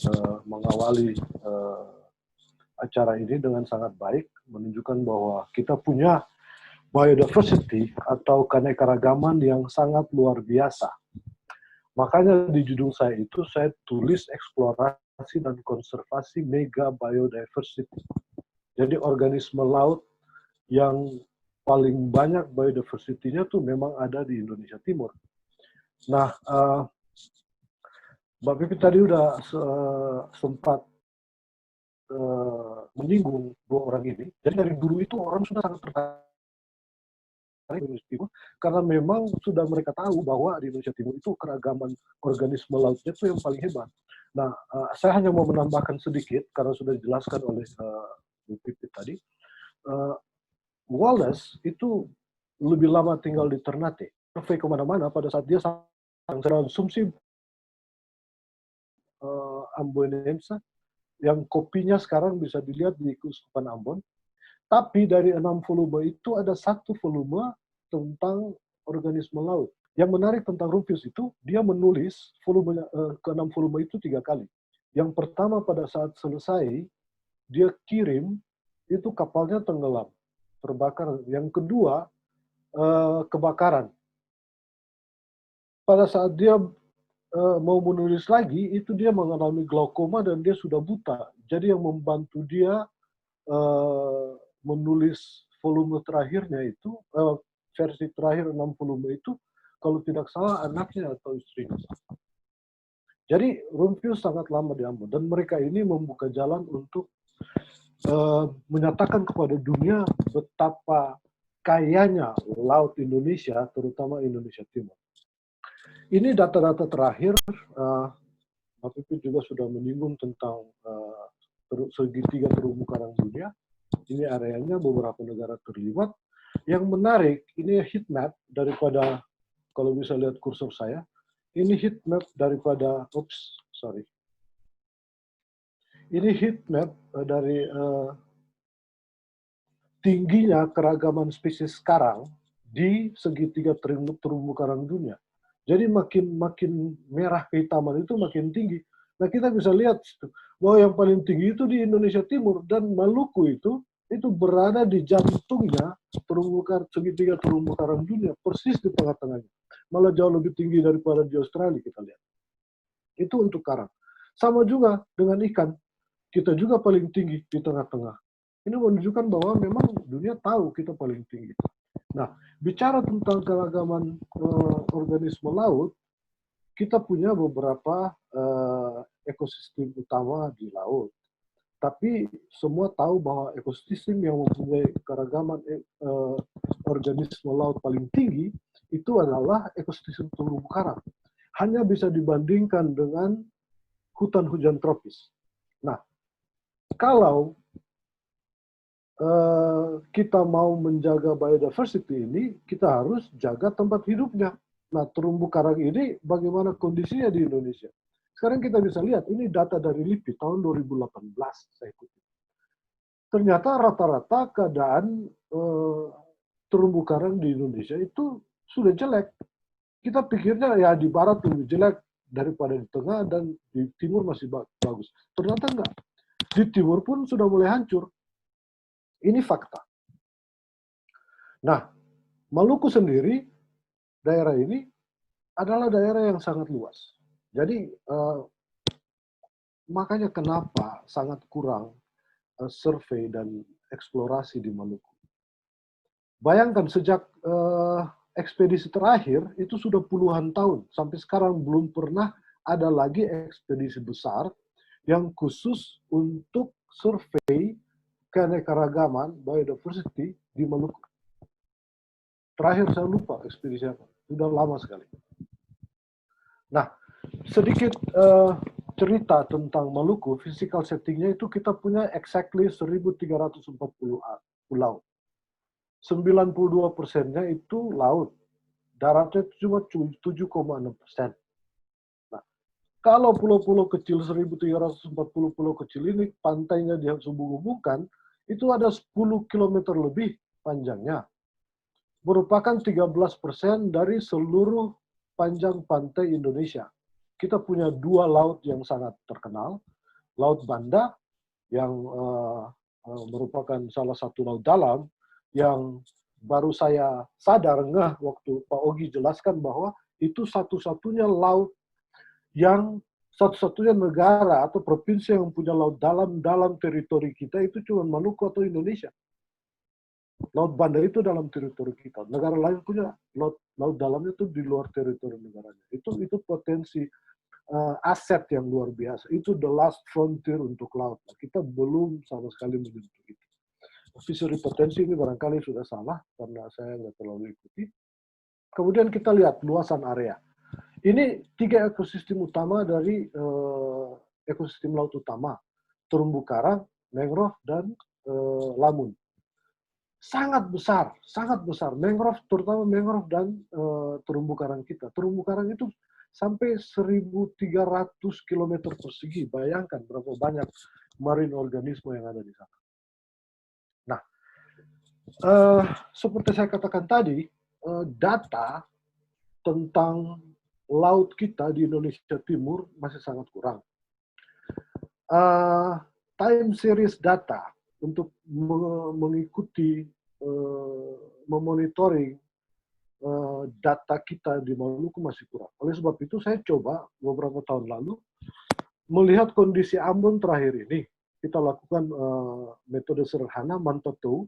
S5: mengawali acara ini dengan sangat baik, menunjukkan bahwa kita punya biodiversity atau keanekaragaman yang sangat luar biasa. Makanya di judul saya itu saya tulis eksplorasi dan konservasi mega biodiversity. Jadi organisme laut yang paling banyak biodiversity-nya tuh memang ada di Indonesia Timur. Nah, Mbak Pipit tadi udah sempat menyinggung dua orang ini. Jadi dari dulu itu orang sudah sangat tertarik Indonesia Timur, karena memang sudah mereka tahu bahwa di Indonesia Timur itu keragaman organisme lautnya itu yang paling hebat. Nah, saya hanya mau menambahkan sedikit karena sudah dijelaskan oleh Bu Pipit tadi. Wallace itu lebih lama tinggal di Ternate, survei kemana-mana pada saat dia konsumsi Ambonense, yang kopinya sekarang bisa dilihat di Keuskupan Ambon. Tapi dari 6 volume itu ada 1 volume tentang organisme laut. Yang menarik tentang Rumphius itu, dia menulis ke-6 volume itu 3 kali. Yang pertama pada saat selesai, dia kirim, itu kapalnya tenggelam, terbakar. Yang kedua, kebakaran. Pada saat dia mau menulis lagi, itu dia mengalami glaukoma dan dia sudah buta. Jadi yang membantu dia menulis volume terakhirnya itu, versi terakhir 6 volume itu, kalau tidak salah anaknya atau istrinya. Jadi Rumphius sangat lama di Ambon, dan mereka ini membuka jalan untuk menyatakan kepada dunia betapa kayanya laut Indonesia, terutama Indonesia Timur. Ini data-data terakhir, Pak Pipit juga sudah menyinggung tentang segitiga terumbu karang dunia. Ini areanya beberapa negara terlibat. Yang menarik, ini heat map daripada, kalau bisa lihat kursor saya, ini heat map daripada, ini heat map dari tingginya keragaman spesies sekarang di segitiga terumbu karang dunia. Jadi makin merah kehitaman itu makin tinggi. Nah, kita bisa lihat bahwa yang paling tinggi itu di Indonesia Timur, dan Maluku itu berada di jantungnya segitiga terumbu karang dunia, persis di tengah-tengahnya. Malah jauh lebih tinggi daripada di Australia, kita lihat. Itu untuk karang. Sama juga dengan ikan. Kita juga paling tinggi di tengah-tengah. Ini menunjukkan bahwa memang dunia tahu kita paling tinggi. Nah, bicara tentang keragaman organisme laut, kita punya beberapa ekosistem utama di laut. Tapi semua tahu bahwa ekosistem yang mempunyai keragaman organisme laut paling tinggi itu adalah ekosistem terumbu karang. Hanya bisa dibandingkan dengan hutan hujan tropis. Nah, kalau kita mau menjaga biodiversity ini, kita harus jaga tempat hidupnya. Nah, terumbu karang ini bagaimana kondisinya di Indonesia? Sekarang kita bisa lihat, ini data dari LIPI tahun 2018, saya ikuti. Ternyata rata-rata keadaan terumbu karang di Indonesia itu sudah jelek. Kita pikirnya ya di barat lebih jelek daripada di tengah, dan di timur masih bagus. Ternyata enggak. Di timur pun sudah mulai hancur. Ini fakta. Nah, Maluku sendiri, daerah ini adalah daerah yang sangat luas. Jadi, makanya kenapa sangat kurang survei dan eksplorasi di Maluku. Bayangkan sejak ekspedisi terakhir, itu sudah puluhan tahun. Sampai sekarang belum pernah ada lagi ekspedisi besar yang khusus untuk survei keanekaragaman biodiversity di Maluku. Terakhir saya lupa ekspedisi apa, sudah lama sekali. Nah, sedikit cerita tentang Maluku, physical settingnya itu kita punya exactly 1.340 pulau. 92%-nya itu laut, daratnya cuma 7,6%. Nah, kalau pulau-pulau kecil 1.340 pulau kecil ini, pantainya dihubung-hubungkan, itu ada 10 km lebih panjangnya. Merupakan 13% dari seluruh panjang pantai Indonesia. Kita punya 2 laut yang sangat terkenal. Laut Banda, yang merupakan salah satu laut dalam, yang baru saya sadar ngeh waktu Pak Ogi jelaskan bahwa itu satu-satunya laut yang satu-satunya negara atau provinsi yang punya laut dalam teritori kita itu cuma Maluku atau Indonesia. Laut Banda itu dalam teritori kita. Negara lain punya laut dalamnya itu di luar teritori negaranya. Itu potensi aset yang luar biasa. Itu the last frontier untuk laut. Kita belum sama sekali menyentuh itu. Fishery potensi ini barangkali sudah salah karena saya nggak terlalu ikuti. Kemudian kita lihat luasan area. Ini 3 ekosistem utama dari ekosistem laut utama. Terumbu karang, mangrove, dan lamun. Sangat besar. Mangrove, terutama mangrove dan terumbu karang kita. Terumbu karang itu sampai 1.300 km persegi. Bayangkan berapa banyak marine organisme yang ada di sana. Nah, seperti saya katakan tadi, data tentang laut kita di Indonesia Timur masih sangat kurang. Time series data untuk mengikuti, memonitoring data kita di Maluku masih kurang. Oleh sebab itu saya coba beberapa tahun lalu melihat kondisi Ambon terakhir ini. Kita lakukan metode sederhana, mantau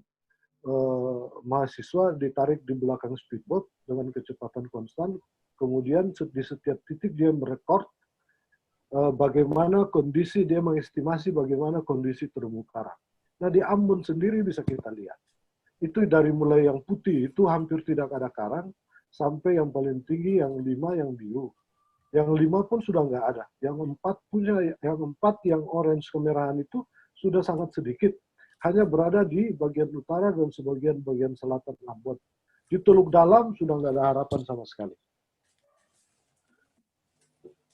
S5: mahasiswa ditarik di belakang speedboat dengan kecepatan konstan, kemudian di setiap titik dia merekord bagaimana kondisi, dia mengestimasi bagaimana kondisi terumbu karang. Nah, di Ambon sendiri bisa kita lihat. Itu dari mulai yang putih, itu hampir tidak ada karang, sampai yang paling tinggi, yang 5, yang biru. Yang 5 pun sudah nggak ada. Yang 4 yang orange kemerahan itu sudah sangat sedikit. Hanya berada di bagian utara dan sebagian bagian selatan Ambon. Di Teluk Dalam sudah nggak ada harapan sama sekali.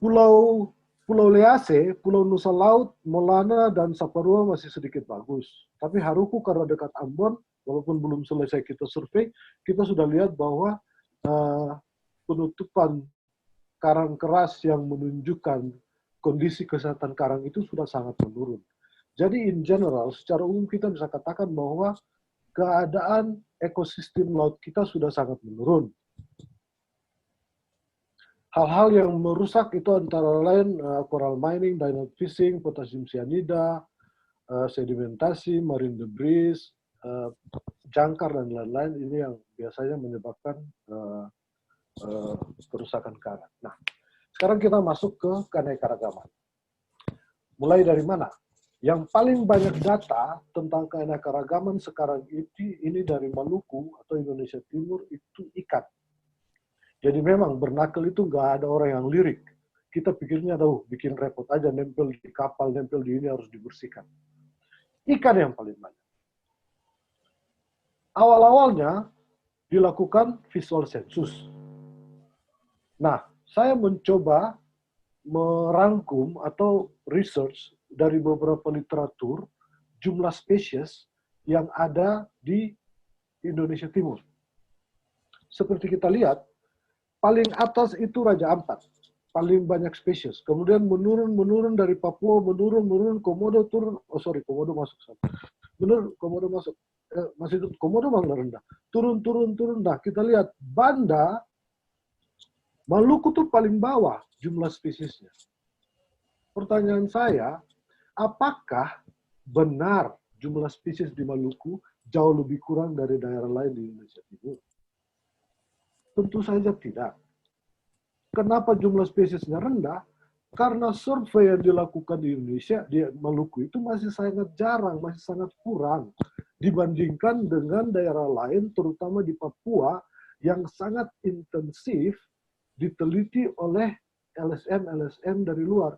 S5: Pulau Lease, Pulau Nusa Laut, Molana, dan Saparua masih sedikit bagus. Tapi Haruku karena dekat Ambon, walaupun belum selesai kita survei, kita sudah lihat bahwa penutupan karang keras yang menunjukkan kondisi kesehatan karang itu sudah sangat menurun. Jadi in general, secara umum kita bisa katakan bahwa keadaan ekosistem laut kita sudah sangat menurun. Hal-hal yang merusak itu antara lain coral mining, dynamic fishing, potassium cyanida, sedimentasi, marine debris, jangkar, dan lain-lain. Ini yang biasanya menyebabkan kerusakan karang. Nah, sekarang kita masuk ke keanekaragaman. Mulai dari mana? Yang paling banyak data tentang keanekaragaman sekarang ini dari Maluku atau Indonesia Timur itu ikan. Jadi memang bernakel itu nggak ada orang yang lirik. Kita pikirnya, bikin repot aja, nempel di kapal, nempel di ini, harus dibersihkan. Ikan yang paling banyak. Awal-awalnya dilakukan visual census. Nah, saya mencoba merangkum atau research dari beberapa literatur jumlah spesies yang ada di Indonesia Timur. Seperti kita lihat, paling atas itu Raja Ampat, paling banyak spesies. Kemudian menurun dari Papua, menurun, Komodo turun. Komodo masuk sana. Benar, Komodo masuk. Masih Komodo malah rendah. Turun. Nah, kita lihat Banda, Maluku tuh paling bawah jumlah spesiesnya. Pertanyaan saya, apakah benar jumlah spesies di Maluku jauh lebih kurang dari daerah lain di Indonesia Timur? Tentu saja tidak. Kenapa jumlah spesiesnya rendah? Karena survei yang dilakukan di Indonesia, di Maluku itu masih sangat jarang, masih sangat kurang dibandingkan dengan daerah lain, terutama di Papua, yang sangat intensif diteliti oleh LSM dari luar.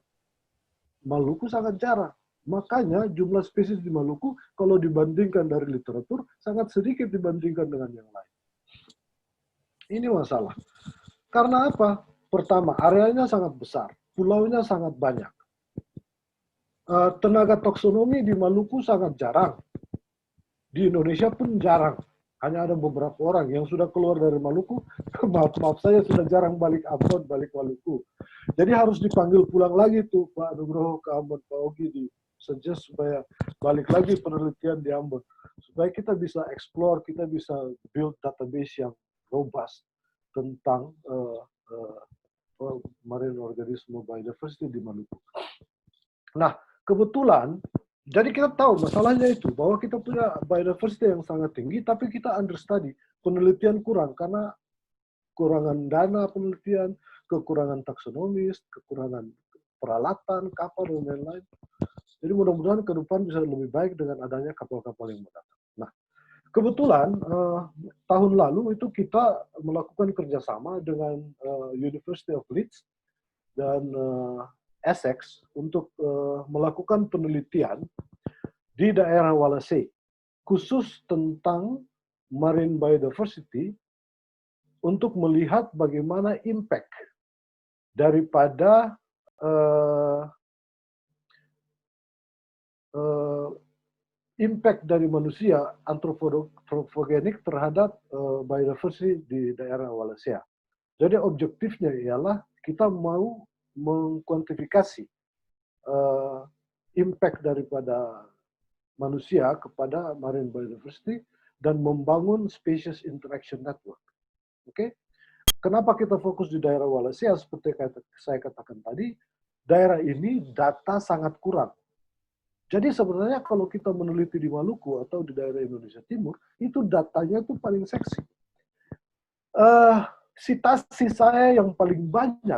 S5: Maluku sangat jarang. Makanya jumlah spesies di Maluku, kalau dibandingkan dari literatur, sangat sedikit dibandingkan dengan yang lain. Ini masalah. Karena apa? Pertama, areanya sangat besar. Pulaunya sangat banyak. Tenaga taksonomi di Maluku sangat jarang. Di Indonesia pun jarang. Hanya ada beberapa orang yang sudah keluar dari Maluku. Maaf saya sudah jarang balik Ambon, balik Maluku. Jadi harus dipanggil pulang lagi tuh Pak Nugroho ke Ambon, Pak Ogi di suggest supaya balik lagi penelitian di Ambon. Supaya kita bisa explore, kita bisa build database yang robust tentang marine organisme biodiversity di Maluku. Nah, kebetulan, jadi kita tahu masalahnya itu, bahwa kita punya biodiversity yang sangat tinggi, tapi kita understudy, penelitian kurang, karena kekurangan dana penelitian, kekurangan taksonomis, kekurangan peralatan, kapal, dan lain-lain. Jadi mudah-mudahan ke depan bisa lebih baik dengan adanya kapal-kapal yang datang. Nah, kebetulan tahun lalu itu kita melakukan kerjasama dengan University of Leeds dan Essex untuk melakukan penelitian di daerah Wallasey khusus tentang marine biodiversity untuk melihat bagaimana impact daripada impact dari manusia antropogenik terhadap biodiversity di daerah Wallacea. Jadi objektifnya ialah kita mau mengkuantifikasi impact daripada manusia kepada marine biodiversity dan membangun species interaction network. Oke? Kenapa kita fokus di daerah Wallacea? Seperti saya katakan tadi, daerah ini data sangat kurang. Jadi sebenarnya kalau kita meneliti di Maluku atau di daerah Indonesia Timur, itu datanya itu paling seksi. Sitasi saya yang paling banyak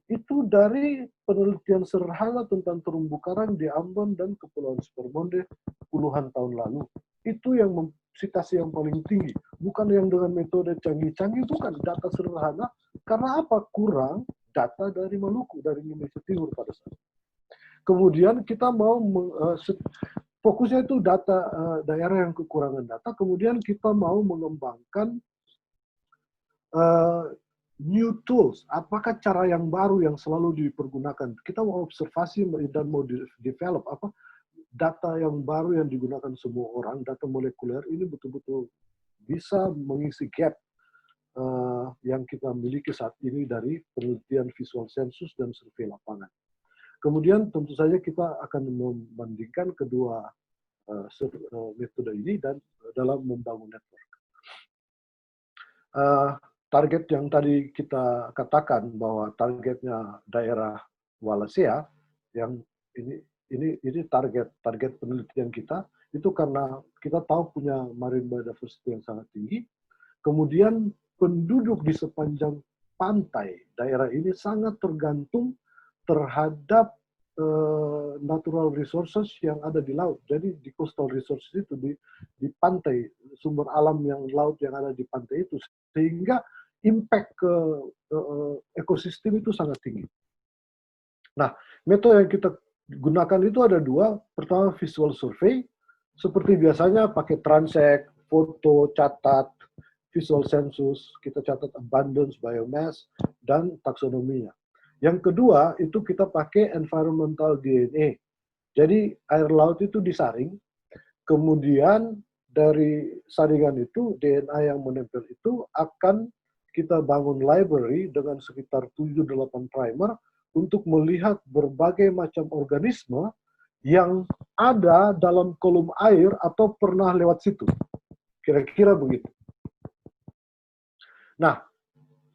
S5: itu dari penelitian sederhana tentang terumbu karang di Ambon dan Kepulauan Supermonde puluhan tahun lalu. Itu yang sitasi yang paling tinggi. Bukan yang dengan metode canggih-canggih, bukan. Data sederhana. Karena apa? Kurang data dari Maluku, dari Indonesia Timur pada saat itu. Kemudian kita mau fokusnya itu data daerah yang kekurangan data. Kemudian kita mau mengembangkan new tools. Apakah cara yang baru yang selalu dipergunakan? Kita mau observasi dan mau develop apa data yang baru yang digunakan semua orang. Data molekuler ini betul-betul bisa mengisi gap yang kita miliki saat ini dari penelitian visual census dan survei lapangan. Kemudian tentu saja kita akan membandingkan kedua metode ini dan dalam membangun network. Target yang tadi kita katakan bahwa targetnya daerah Wallacea, yang ini target penelitian kita itu karena kita tahu punya marine biodiversity yang sangat tinggi. Kemudian penduduk di sepanjang pantai daerah ini sangat tergantung terhadap natural resources yang ada di laut. Jadi di coastal resources itu di pantai, sumber alam yang laut yang ada di pantai itu, sehingga impact ke ekosistem itu sangat tinggi. Nah, metode yang kita gunakan itu ada dua. Pertama, visual survey. Seperti biasanya pakai transect, foto, catat, visual census, kita catat abundance, biomass, dan taksonominya. Yang kedua, itu kita pakai environmental DNA. Jadi air laut itu disaring, kemudian dari saringan itu, DNA yang menempel itu akan kita bangun library dengan sekitar 7-8 primer untuk melihat berbagai macam organisme yang ada dalam kolom air atau pernah lewat situ. Kira-kira begitu. Nah,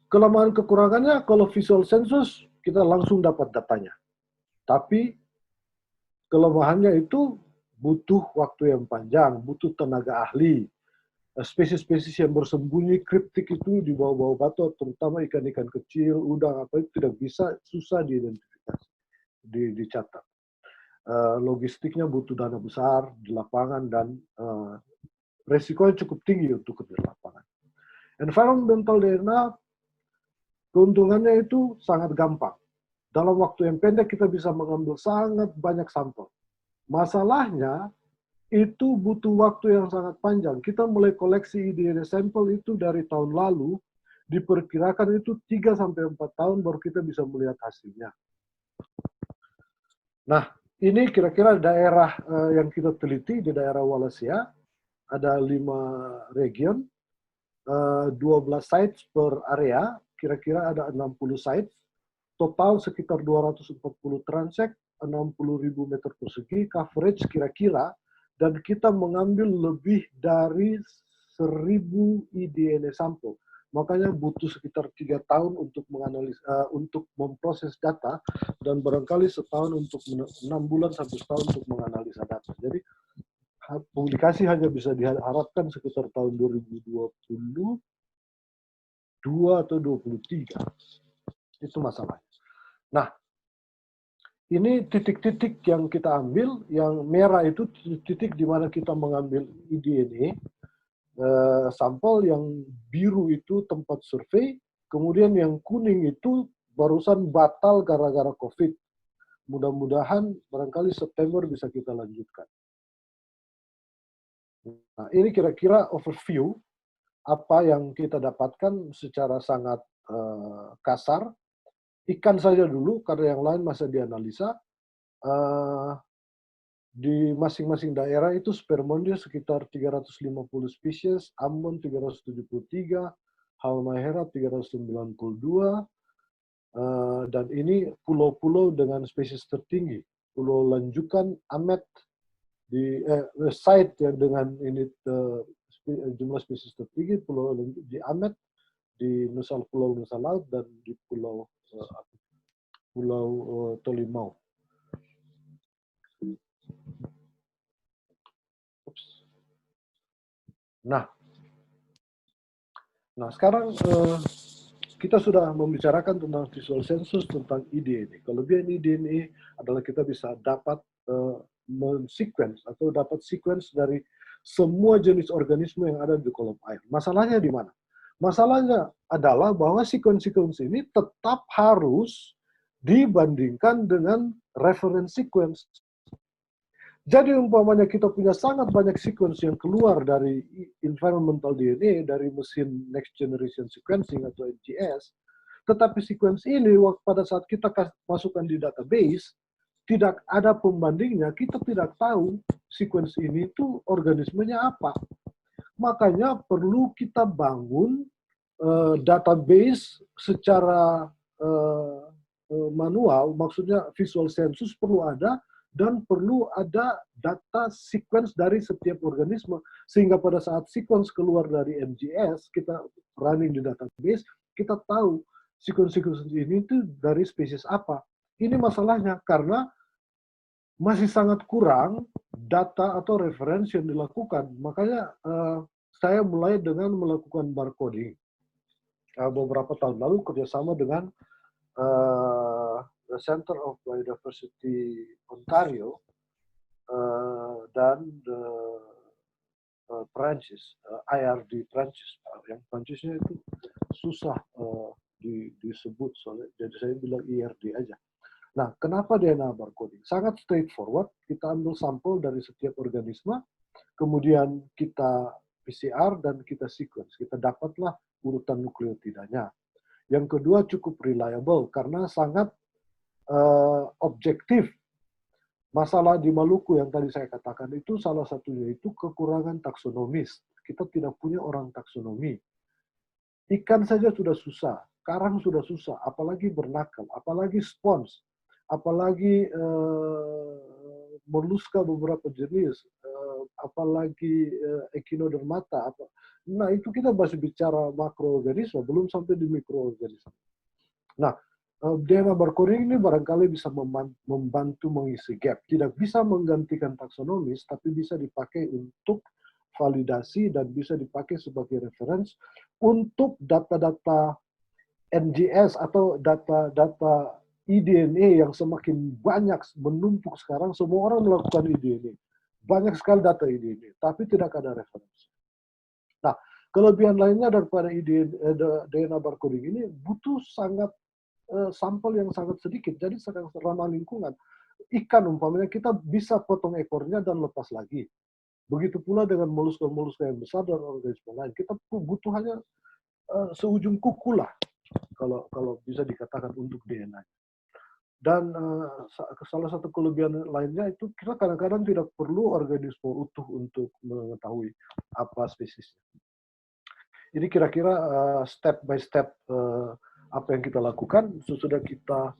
S5: kelemahan kekurangannya kalau visual census kita langsung dapat datanya. Tapi kelemahannya itu butuh waktu yang panjang, butuh tenaga ahli. Spesies-spesies yang bersembunyi kriptik itu di bawah-bawah batu, terutama ikan-ikan kecil, udang apa itu tidak bisa, susah diidentifikasi. dicatat. Logistiknya butuh dana besar di lapangan dan resikonya cukup tinggi untuk di lapangan. Environmental DNA, keuntungannya itu sangat gampang. Dalam waktu yang pendek kita bisa mengambil sangat banyak sampel. Masalahnya itu butuh waktu yang sangat panjang. Kita mulai koleksi DNA sampel itu dari tahun lalu, diperkirakan itu 3-4 tahun baru kita bisa melihat hasilnya. Nah, ini kira-kira daerah yang kita teliti di daerah Wallacea, ada 5 region, 12 sites per area, kira-kira ada 60 sites, total sekitar 240 transect, 60.000 meter persegi, coverage kira-kira, dan kita mengambil lebih dari 1.000 eDNA sampel. Makanya butuh sekitar 3 tahun untuk untuk memproses data, dan barangkali setahun untuk 6 bulan sampai setahun untuk menganalisa data. Jadi publikasi hanya bisa diharapkan sekitar tahun 2022 atau 2023. Itu masalahnya. Nah, ini titik-titik yang kita ambil, yang merah itu titik di mana kita mengambil eDNA, sampel, yang biru itu tempat survei, kemudian yang kuning itu barusan batal gara-gara COVID. Mudah-mudahan barangkali September bisa kita lanjutkan. Nah, ini kira-kira overview apa yang kita dapatkan secara sangat kasar. Ikan saja dulu, karena yang lain masih dianalisa. Di masing-masing daerah itu spermondia sekitar 350 spesies, ambon 373, halmahera 392, dan ini pulau-pulau dengan spesies tertinggi. Pulau Lanjukan, Amet, di site yang dengan ini jumlah spesies tertinggi, Pulau di Amet, di Pulau Nusa Laut, dan di Pulau Tolimau. Nah sekarang kita sudah membicarakan tentang visual census, tentang eDNA. Kelebihan eDNA adalah kita bisa dapat men-sequence atau dapat sequence dari semua jenis organisme yang ada di kolom air. Masalahnya di mana? Masalahnya adalah bahwa sequence-sequence ini tetap harus dibandingkan dengan reference sequence. Jadi umpamanya kita punya sangat banyak sequence yang keluar dari environmental DNA, dari mesin Next Generation Sequencing atau NGS, tetapi sequence ini pada saat kita masukkan di database, tidak ada pembandingnya, kita tidak tahu sequence ini itu organismenya apa. Makanya perlu kita bangun database secara manual, maksudnya visual census perlu ada, dan perlu ada data sequence dari setiap organisme, sehingga pada saat sequence keluar dari NGS, kita running di database, kita tahu sequence-sequence ini itu dari spesies apa. Ini masalahnya, karena masih sangat kurang data atau referensi yang dilakukan. Makanya saya mulai dengan melakukan barcoding. Beberapa tahun lalu kerjasama dengan the Center of Biodiversity Ontario dan the Prancis, IRD Prancis. Yang Prancisnya itu susah disebut, soalnya jadi saya bilang IRD aja. Nah, kenapa DNA barcoding? Sangat straightforward. Kita ambil sampel dari setiap organisme, kemudian kita PCR dan kita sequence. Kita dapatlah urutan nukleotidanya. Yang kedua cukup reliable karena sangat objektif. Masalah di Maluku yang tadi saya katakan itu salah satunya itu kekurangan taksonomis. Kita tidak punya orang taksonomi. Ikan saja sudah susah, karang sudah susah, apalagi bernakal, apalagi spons, apalagi molluska beberapa jenis, apalagi echinodermata. Nah, itu kita masih bicara makroorganisme, belum sampai di mikroorganisme. Nah, DNA barcoding ini barangkali bisa membantu mengisi gap. Tidak bisa menggantikan taksonomis, tapi bisa dipakai untuk validasi dan bisa dipakai sebagai reference untuk data-data NGS atau data-data eDNA yang semakin banyak menumpuk sekarang, semua orang melakukan eDNA. Banyak sekali data eDNA, tapi tidak ada referensi. Nah, kelebihan lainnya daripada DNA barcoding ini butuh sangat sampel yang sangat sedikit, jadi sangat ramah lingkungan. Ikan umpamanya kita bisa potong ekornya dan lepas lagi. Begitu pula dengan moluska-moluska yang besar dan organisme lain. Kita butuh hanya seujung kuku lah, kalau bisa dikatakan untuk DNA. Dan salah satu kelebihan lainnya itu kita kadang-kadang tidak perlu organisme utuh untuk mengetahui apa spesiesnya. Ini kira-kira step by step apa yang kita lakukan sesudah kita.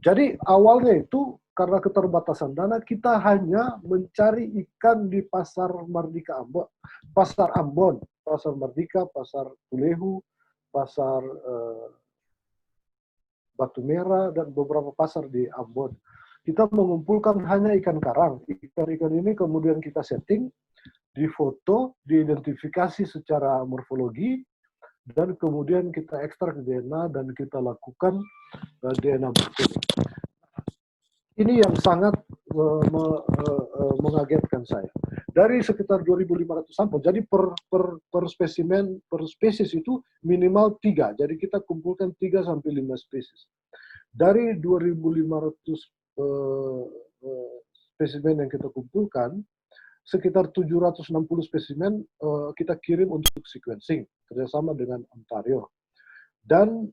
S5: Jadi awalnya itu karena keterbatasan dana kita hanya mencari ikan di pasar Mardika Ambon, pasar Ambon, pasar Mardika, pasar Pulehu, pasar Batu Merah, dan beberapa pasar di Ambon. Kita mengumpulkan hanya ikan karang. Ikan-ikan ini kemudian kita setting, difoto, diidentifikasi secara morfologi, dan kemudian kita ekstrak DNA dan kita lakukan DNA barcoding. Ini yang sangat mengagetkan saya. Dari sekitar 2.500 sampel, jadi per spesimen, per spesies itu minimal 3. Jadi kita kumpulkan 3 sampai 5 spesies. Dari 2.500 spesimen yang kita kumpulkan, sekitar 760 spesimen kita kirim untuk sequencing kerjasama dengan Ontario. Dan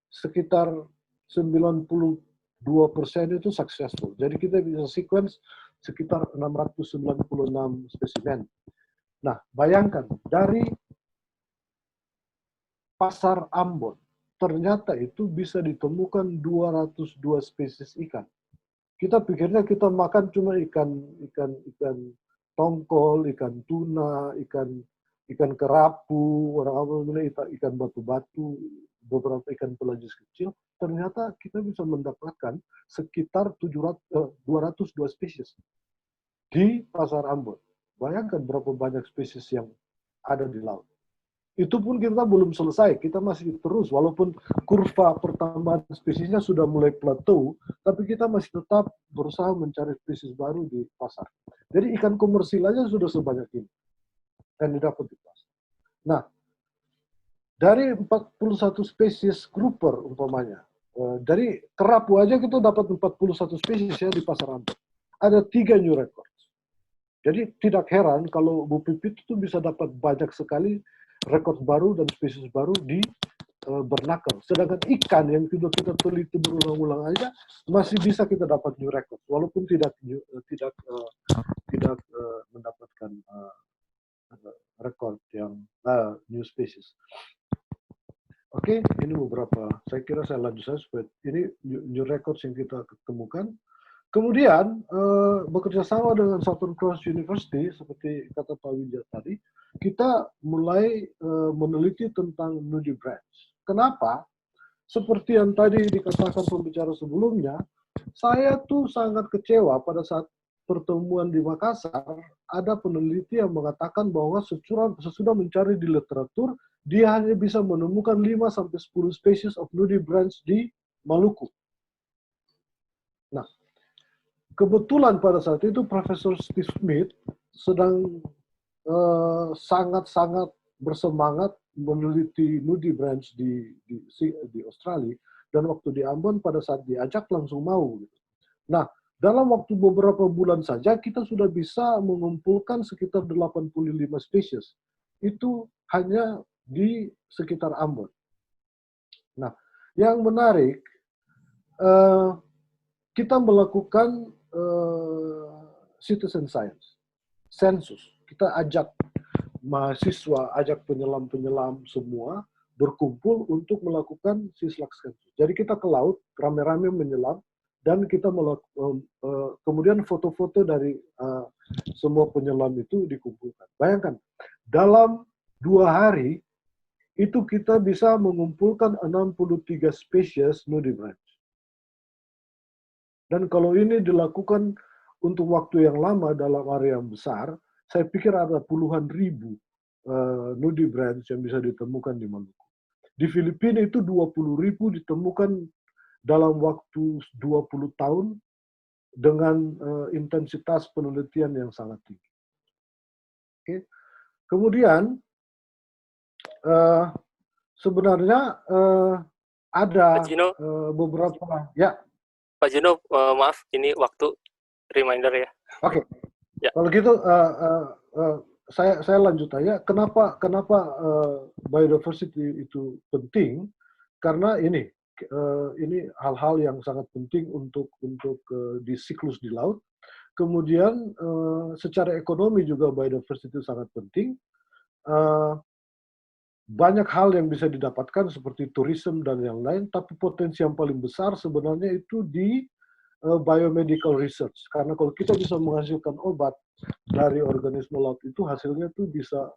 S5: sekitar 92% itu successful. Jadi kita bisa sequence sekitar 696 spesimen. Nah, bayangkan dari pasar Ambon, ternyata itu bisa ditemukan 202 spesies ikan. Kita pikirnya kita makan cuma ikan tongkol, ikan tuna, ikan kerapu, ikan batu-batu, beberapa ikan pelagis kecil. Ternyata kita bisa mendapatkan sekitar 202 spesies di pasar Ambon. Bayangkan berapa banyak spesies yang ada di laut. Itu pun kita belum selesai, kita masih terus, walaupun kurva pertambahan spesiesnya sudah mulai plateau, tapi kita masih tetap berusaha mencari spesies baru di pasar. Jadi ikan komersil aja sudah sebanyak ini, dan didapat di pasar. Nah, dari 41 spesies grouper umpamanya, dari kerapu aja kita dapat 41 spesies ya di pasar Ambon. Ada 3 new records. Jadi tidak heran kalau Bu Pipit itu bisa dapat banyak sekali rekod baru dan spesies baru di bernakel. Sedangkan ikan yang sudah kita teliti berulang-ulang aja masih bisa kita dapat new record, walaupun tidak mendapatkan rekod yang new species. Oke, ini beberapa. Saya kira saya lanjut saja supaya ini new records yang kita ketemukan. Kemudian bekerja sama dengan Southern Cross University, seperti kata Pak Widya tadi, kita mulai meneliti tentang nudibranch. Kenapa? Seperti yang tadi dikatakan pembicara sebelumnya, saya tuh sangat kecewa pada saat pertemuan di Makassar, ada peneliti yang mengatakan bahwa sesudah mencari di literatur, dia hanya bisa menemukan 5-10 species of nudibranch di Maluku. Nah, kebetulan pada saat itu Profesor Steve Smith sedang sangat-sangat bersemangat meneliti nudibranch di Australia, dan waktu di Ambon pada saat diajak langsung mau. Nah, dalam waktu beberapa bulan saja kita sudah bisa mengumpulkan sekitar 85 spesies. Itu hanya di sekitar Ambon. Nah, yang menarik, kita melakukan citizen science, sensus. Kita ajak mahasiswa, ajak penyelam-penyelam semua berkumpul untuk melakukan sislak sensus. Jadi kita ke laut, rame-rame menyelam, dan kita kemudian foto-foto dari semua penyelam itu dikumpulkan. Bayangkan, dalam 2 hari, itu kita bisa mengumpulkan 63 spesies nudibranch. Dan kalau ini dilakukan untuk waktu yang lama dalam area yang besar, saya pikir ada puluhan ribu nudibranch yang bisa ditemukan di Maluku. Di Filipina itu 20.000 ditemukan dalam waktu 20 tahun dengan intensitas penelitian yang sangat tinggi. Oke. Kemudian sebenarnya ada
S3: Pak Gino,
S5: beberapa ya.
S3: Pak Gino, maaf, ini waktu reminder ya.
S5: Oke.
S3: Ya.
S5: Kalau gitu saya lanjut aja. Kenapa biodiversity itu penting? Karena ini hal-hal yang sangat penting untuk di siklus di laut. Kemudian secara ekonomi juga biodiversity itu sangat penting. Banyak hal yang bisa didapatkan seperti tourism dan yang lain, tapi potensi yang paling besar sebenarnya itu di biomedical research. Karena kalau kita bisa menghasilkan obat dari organisme laut itu, hasilnya tuh bisa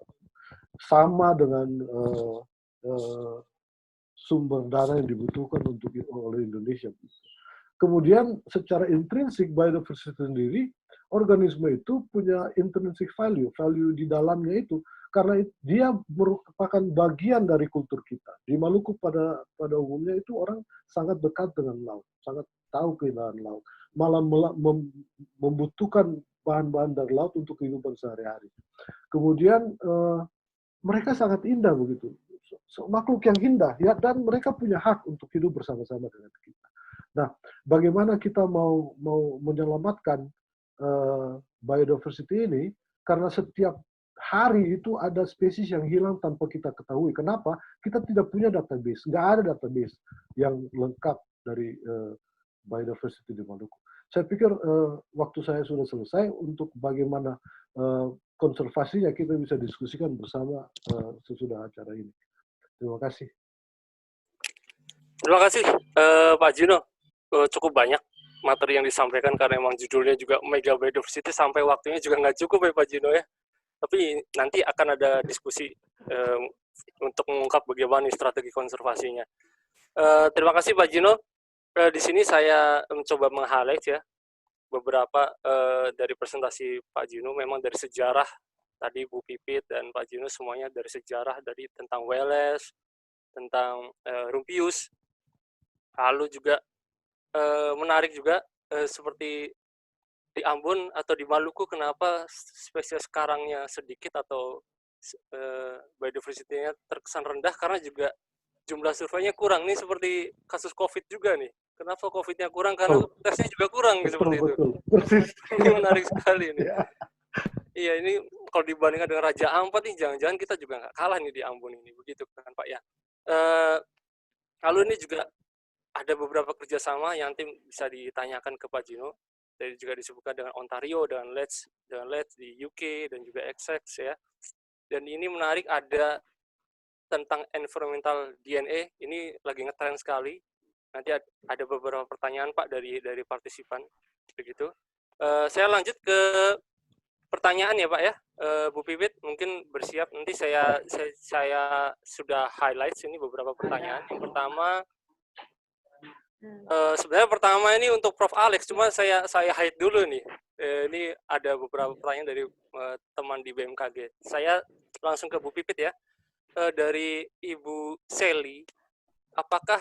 S5: sama dengan sumber dana yang dibutuhkan oleh Indonesia. Kemudian secara intrinsik biodiversity sendiri, organisme itu punya intrinsic value di dalamnya itu, karena dia merupakan bagian dari kultur kita. Di Maluku pada umumnya itu orang sangat dekat dengan laut, sangat tahu keindahan laut, malah membutuhkan bahan-bahan dari laut untuk kehidupan sehari-hari. Kemudian mereka sangat indah begitu, makhluk yang indah ya, dan mereka punya hak untuk hidup bersama-sama dengan kita. Nah, bagaimana kita mau menyelamatkan biodiversity ini? Karena setiap hari itu ada spesies yang hilang tanpa kita ketahui. Kenapa? Kita tidak punya database. Nggak ada database yang lengkap dari biodiversity di Maluku. Saya pikir waktu saya sudah selesai. Untuk bagaimana konservasinya kita bisa diskusikan bersama sesudah acara ini. Terima kasih.
S3: Terima kasih Pak Gino. Cukup banyak materi yang disampaikan karena memang judulnya juga Mega Biodiversity, sampai waktunya juga nggak cukup ya Pak Gino ya. Tapi nanti akan ada diskusi untuk mengungkap bagaimana strategi konservasinya. Terima kasih Pak Gino. Di sini saya mencoba meng-highlight ya beberapa dari presentasi Pak Gino, memang dari sejarah tadi Bu Pipit dan Pak Gino semuanya dari sejarah, dari tentang Welles, tentang Rumphius, lalu juga menarik juga seperti di Ambon atau di Maluku kenapa spesies karangnya sedikit atau biodiversity-nya terkesan rendah, karena juga jumlah surveinya kurang. Nih seperti kasus COVID juga nih. Kenapa COVID-nya kurang? Karena tesnya juga kurang, seperti itu.
S5: Persis.
S3: Ini menarik sekali nih. Iya, ini kalau dibandingkan dengan Raja Ampat nih, jangan-jangan kita juga nggak kalah nih di Ambon ini. Begitu kan Pak ya. Lalu ini juga ada beberapa kerjasama yang nanti bisa ditanyakan ke Pak Gino. Tadi juga disebutkan dengan Ontario, dengan Leeds di UK, dan juga Essex ya. Dan ini menarik, ada tentang environmental DNA, ini lagi ngetren sekali. Nanti ada beberapa pertanyaan Pak dari partisipan. Begitu. Saya lanjut ke pertanyaan ya Pak ya. Bu Pipit mungkin bersiap, nanti saya sudah highlight sini beberapa pertanyaan. Yang pertama, sebenarnya pertama ini untuk Prof. Alex, cuma saya hide dulu nih. Ini ada beberapa pertanyaan dari teman di BMKG. Saya langsung ke Bu Pipit ya. Dari Ibu Sally, apakah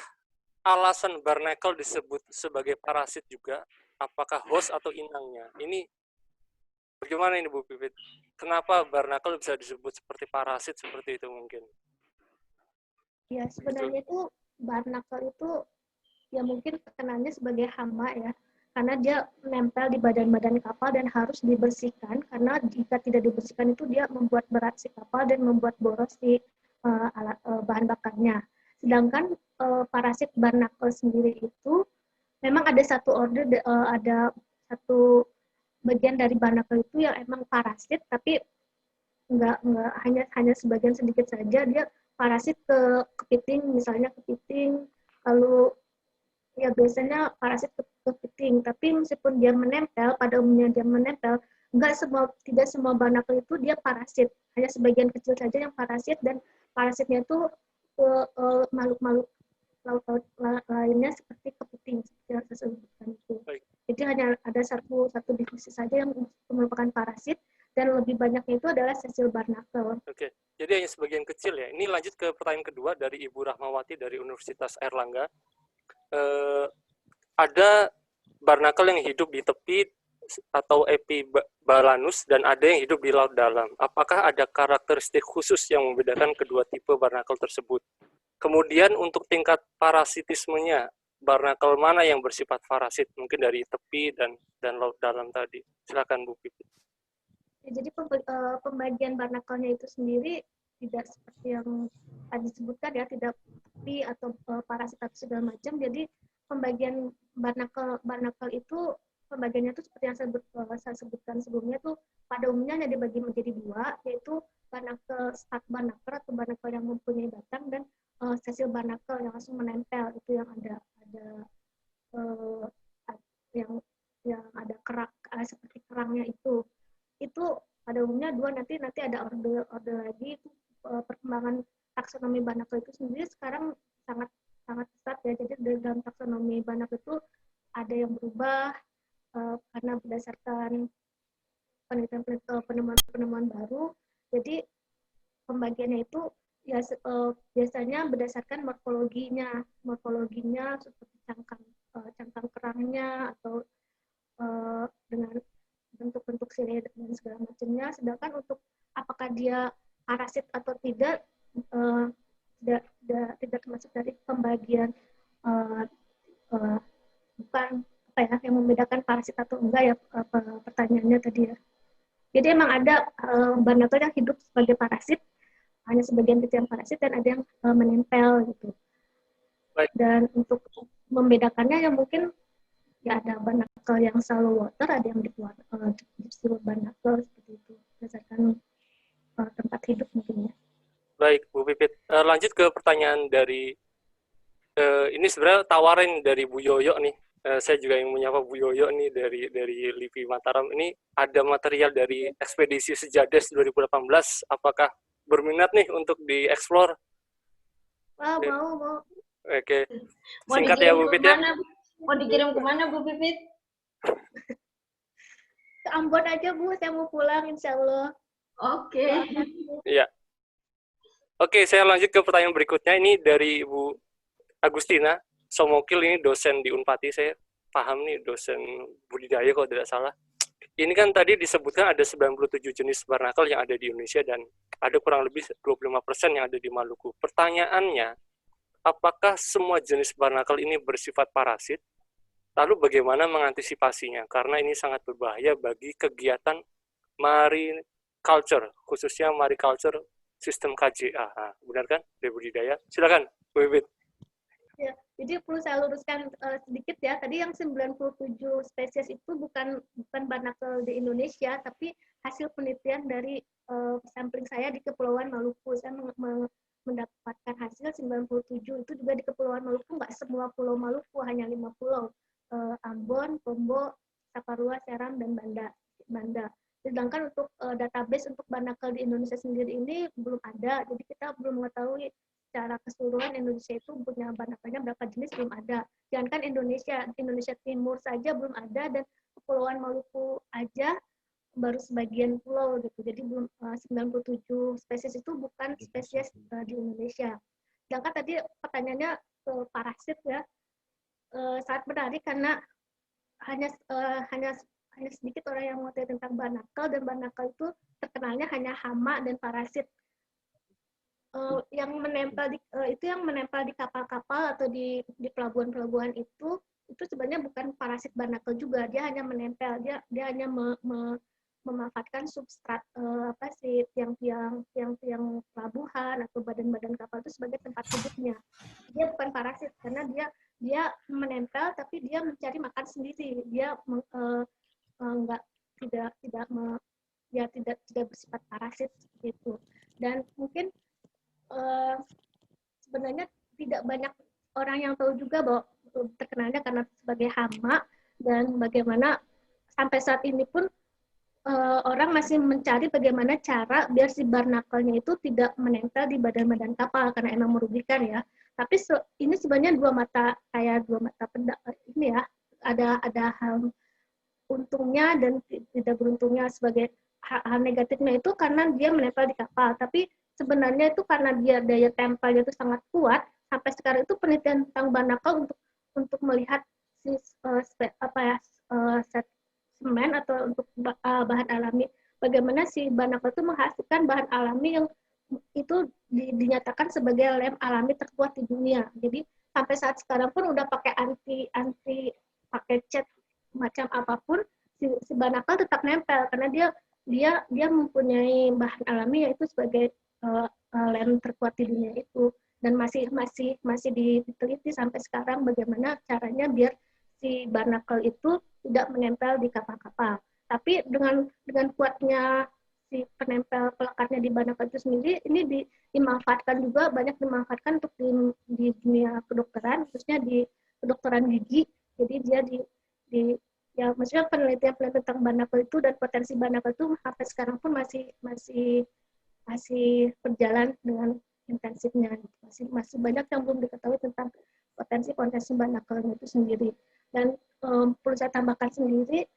S3: alasan barnacle disebut sebagai parasit juga? Apakah host atau inangnya? Ini bagaimana ini Bu Pipit? Kenapa barnacle bisa disebut seperti parasit seperti itu mungkin?
S4: Ya, sebenarnya itu barnacle itu ya mungkin kenalnya sebagai hama ya, karena dia menempel di badan-badan kapal dan harus dibersihkan, karena jika tidak dibersihkan itu dia membuat berat si kapal dan membuat boros si bahan bakarnya. Sedangkan parasit barnacle sendiri itu memang ada satu order, ada satu bagian dari barnacle itu yang emang parasit, tapi nggak hanya sebagian sedikit saja. Dia parasit ke kepiting, misalnya kepiting, lalu ya biasanya parasit ke kepiting, tapi meskipun dia menempel, pada umumnya dia menempel, tidak semua barnacle itu dia parasit, hanya sebagian kecil saja yang parasit, dan parasitnya itu makhluk-makhluk laut lainnya seperti kepiting, seperti yang saya sebutkan itu. Jadi hanya ada satu divisi saja yang merupakan parasit, dan lebih banyaknya itu adalah sessile barnacle.
S3: Oke, jadi hanya sebagian kecil ya. Ini lanjut ke pertanyaan kedua dari Ibu Rahmawati dari Universitas Airlangga. ada barnakel yang hidup di tepi atau epibalanus dan ada yang hidup di laut dalam. Apakah ada karakteristik khusus yang membedakan kedua tipe barnakel tersebut? Kemudian untuk tingkat parasitismenya, barnakel mana yang bersifat parasit? Mungkin dari tepi dan laut dalam tadi. Silakan Bu Pipit.
S4: Jadi pembagian barnakelnya itu sendiri tidak seperti yang tadi disebutkan ya, tidak tepi atau parasit atau segala macam. Jadi pembagian barnakel itu pembagiannya itu seperti yang saya sebutkan sebelumnya tuh pada umumnya hanya dibagi menjadi dua, yaitu barnakel start barnakel atau barnakel yang mempunyai batang dan sesil barnakel yang langsung menempel, itu yang ada yang ada kerak seperti kerangnya itu pada umumnya dua. Nanti ada orde lagi itu perkembangan taksonomi barnakel itu sendiri sekarang sangat pesat ya. Jadi dalam taksonomi barnakel itu ada yang berubah karena berdasarkan penemuan baru. Jadi pembagiannya itu ya biasanya berdasarkan morfologinya seperti cangkang kerangnya atau dengan bentuk-bentuk sirih dan segala macamnya. Sedangkan untuk apakah dia parasit atau tidak tidak termasuk dari pembagian bukan yang membedakan parasit atau enggak ya pertanyaannya tadi ya. Jadi emang ada barnakel yang hidup sebagai parasit, hanya sebagian kecil yang parasit, dan ada yang menempel gitu.
S3: Baik.
S4: Dan untuk membedakannya ya mungkin ya ada barnakel yang shallow water, ada yang deep sea barnakel seperti itu berdasarkan tempat hidup mungkin ya.
S3: Baik Bu Pipit, lanjut ke pertanyaan dari ini sebenarnya tawaran dari Bu Yoyo nih. Saya juga yang menyapa Bu Yoyo nih dari LIPI Mataram. Ini ada material dari ekspedisi Sejades 2018. Apakah berminat nih untuk dieksplor?
S4: Mau.
S3: Oke. Singkat ya Bu Pipit ya.
S6: Mau dikirim kemana Bu Pipit?
S4: Ke Ambon aja Bu, saya mau pulang insya Allah.
S6: Oke.
S3: Iya. Oke, saya lanjut ke pertanyaan berikutnya. Ini dari Bu Agustina Somokil, ini dosen di Unpati, saya paham nih, dosen budidaya kalau tidak salah. Ini kan tadi disebutkan ada 97 jenis barnakel yang ada di Indonesia dan ada kurang lebih 25% yang ada di Maluku. Pertanyaannya, apakah semua jenis barnakel ini bersifat parasit? Lalu bagaimana mengantisipasinya? Karena ini sangat berbahaya bagi kegiatan mariculture, khususnya mariculture sistem KJA. Nah, benar kan? Dari budidaya. Silakan, Bu Bibit.
S4: Ya, jadi perlu saya luruskan sedikit ya. Tadi yang 97 spesies itu bukan barnakel di Indonesia, tapi hasil penelitian dari sampling saya di Kepulauan Maluku. Saya mendapatkan hasil 97 itu juga di Kepulauan Maluku, nggak semua pulau Maluku, hanya 5 pulau. Ambon, Pombo, Saparua, Seram, dan Banda. Sedangkan untuk database untuk barnakel di Indonesia sendiri ini belum ada, jadi kita belum mengetahui secara keseluruhan Indonesia itu punya barnakelnya berapa jenis, belum ada. Jangankan Indonesia Timur saja belum ada, dan Kepulauan Maluku aja baru sebagian pulau gitu. Jadi belum 97 spesies itu bukan spesies di Indonesia. Sedangkan tadi pertanyaannya parasit ya, sangat menarik karena hanya sedikit orang yang mengetahui tentang barnakel, dan barnakel itu terkenalnya hanya hama dan parasit. Yang menempel di kapal-kapal atau di pelabuhan-pelabuhan itu sebenarnya bukan parasit barnakel juga, dia hanya menempel, dia hanya memanfaatkan substrat tiang pelabuhan atau badan-badan kapal itu sebagai tempat hidupnya. Dia bukan parasit karena dia menempel, tapi dia mencari makan sendiri, dia tidak bersifat parasit seperti itu. Dan mungkin sebenarnya tidak banyak orang yang tahu juga bahwa terkenalnya karena sebagai hama, dan bagaimana sampai saat ini pun orang masih mencari bagaimana cara biar si barnakelnya itu tidak menempel di badan-badan kapal karena emang merugikan ya. Tapi ini sebenarnya dua mata pedang ini ya, ada hal untungnya dan tidak beruntungnya. Sebagai hal negatifnya itu karena dia menempel di kapal, tapi sebenarnya itu karena dia daya tempelnya itu sangat kuat, sampai sekarang itu penelitian tentang barnakel untuk untuk melihat si set semen atau untuk bahan alami, bagaimana si barnacle itu menghasilkan bahan alami yang itu dinyatakan sebagai lem alami terkuat di dunia. Jadi sampai saat sekarang pun udah pakai anti pakai cat macam apapun, si barnacle tetap nempel karena dia mempunyai bahan alami yaitu sebagai lem terkuat di dunia itu, dan masih diteliti sampai sekarang bagaimana caranya biar si barnacle itu tidak menempel di kapal-kapal. Tapi dengan kuatnya si penempel pelekatnya di barnacle itu sendiri, ini dimanfaatkan juga, banyak dimanfaatkan untuk di dunia kedokteran, khususnya di kedokteran gigi. Jadi dia ya maksudnya penelitian tentang barnacle itu dan potensi barnacle itu sampai sekarang pun masih berjalan dengan intensifnya. Masih banyak yang belum diketahui tentang potensi barnacle itu sendiri. Dan perlu saya tambahkan sendiri,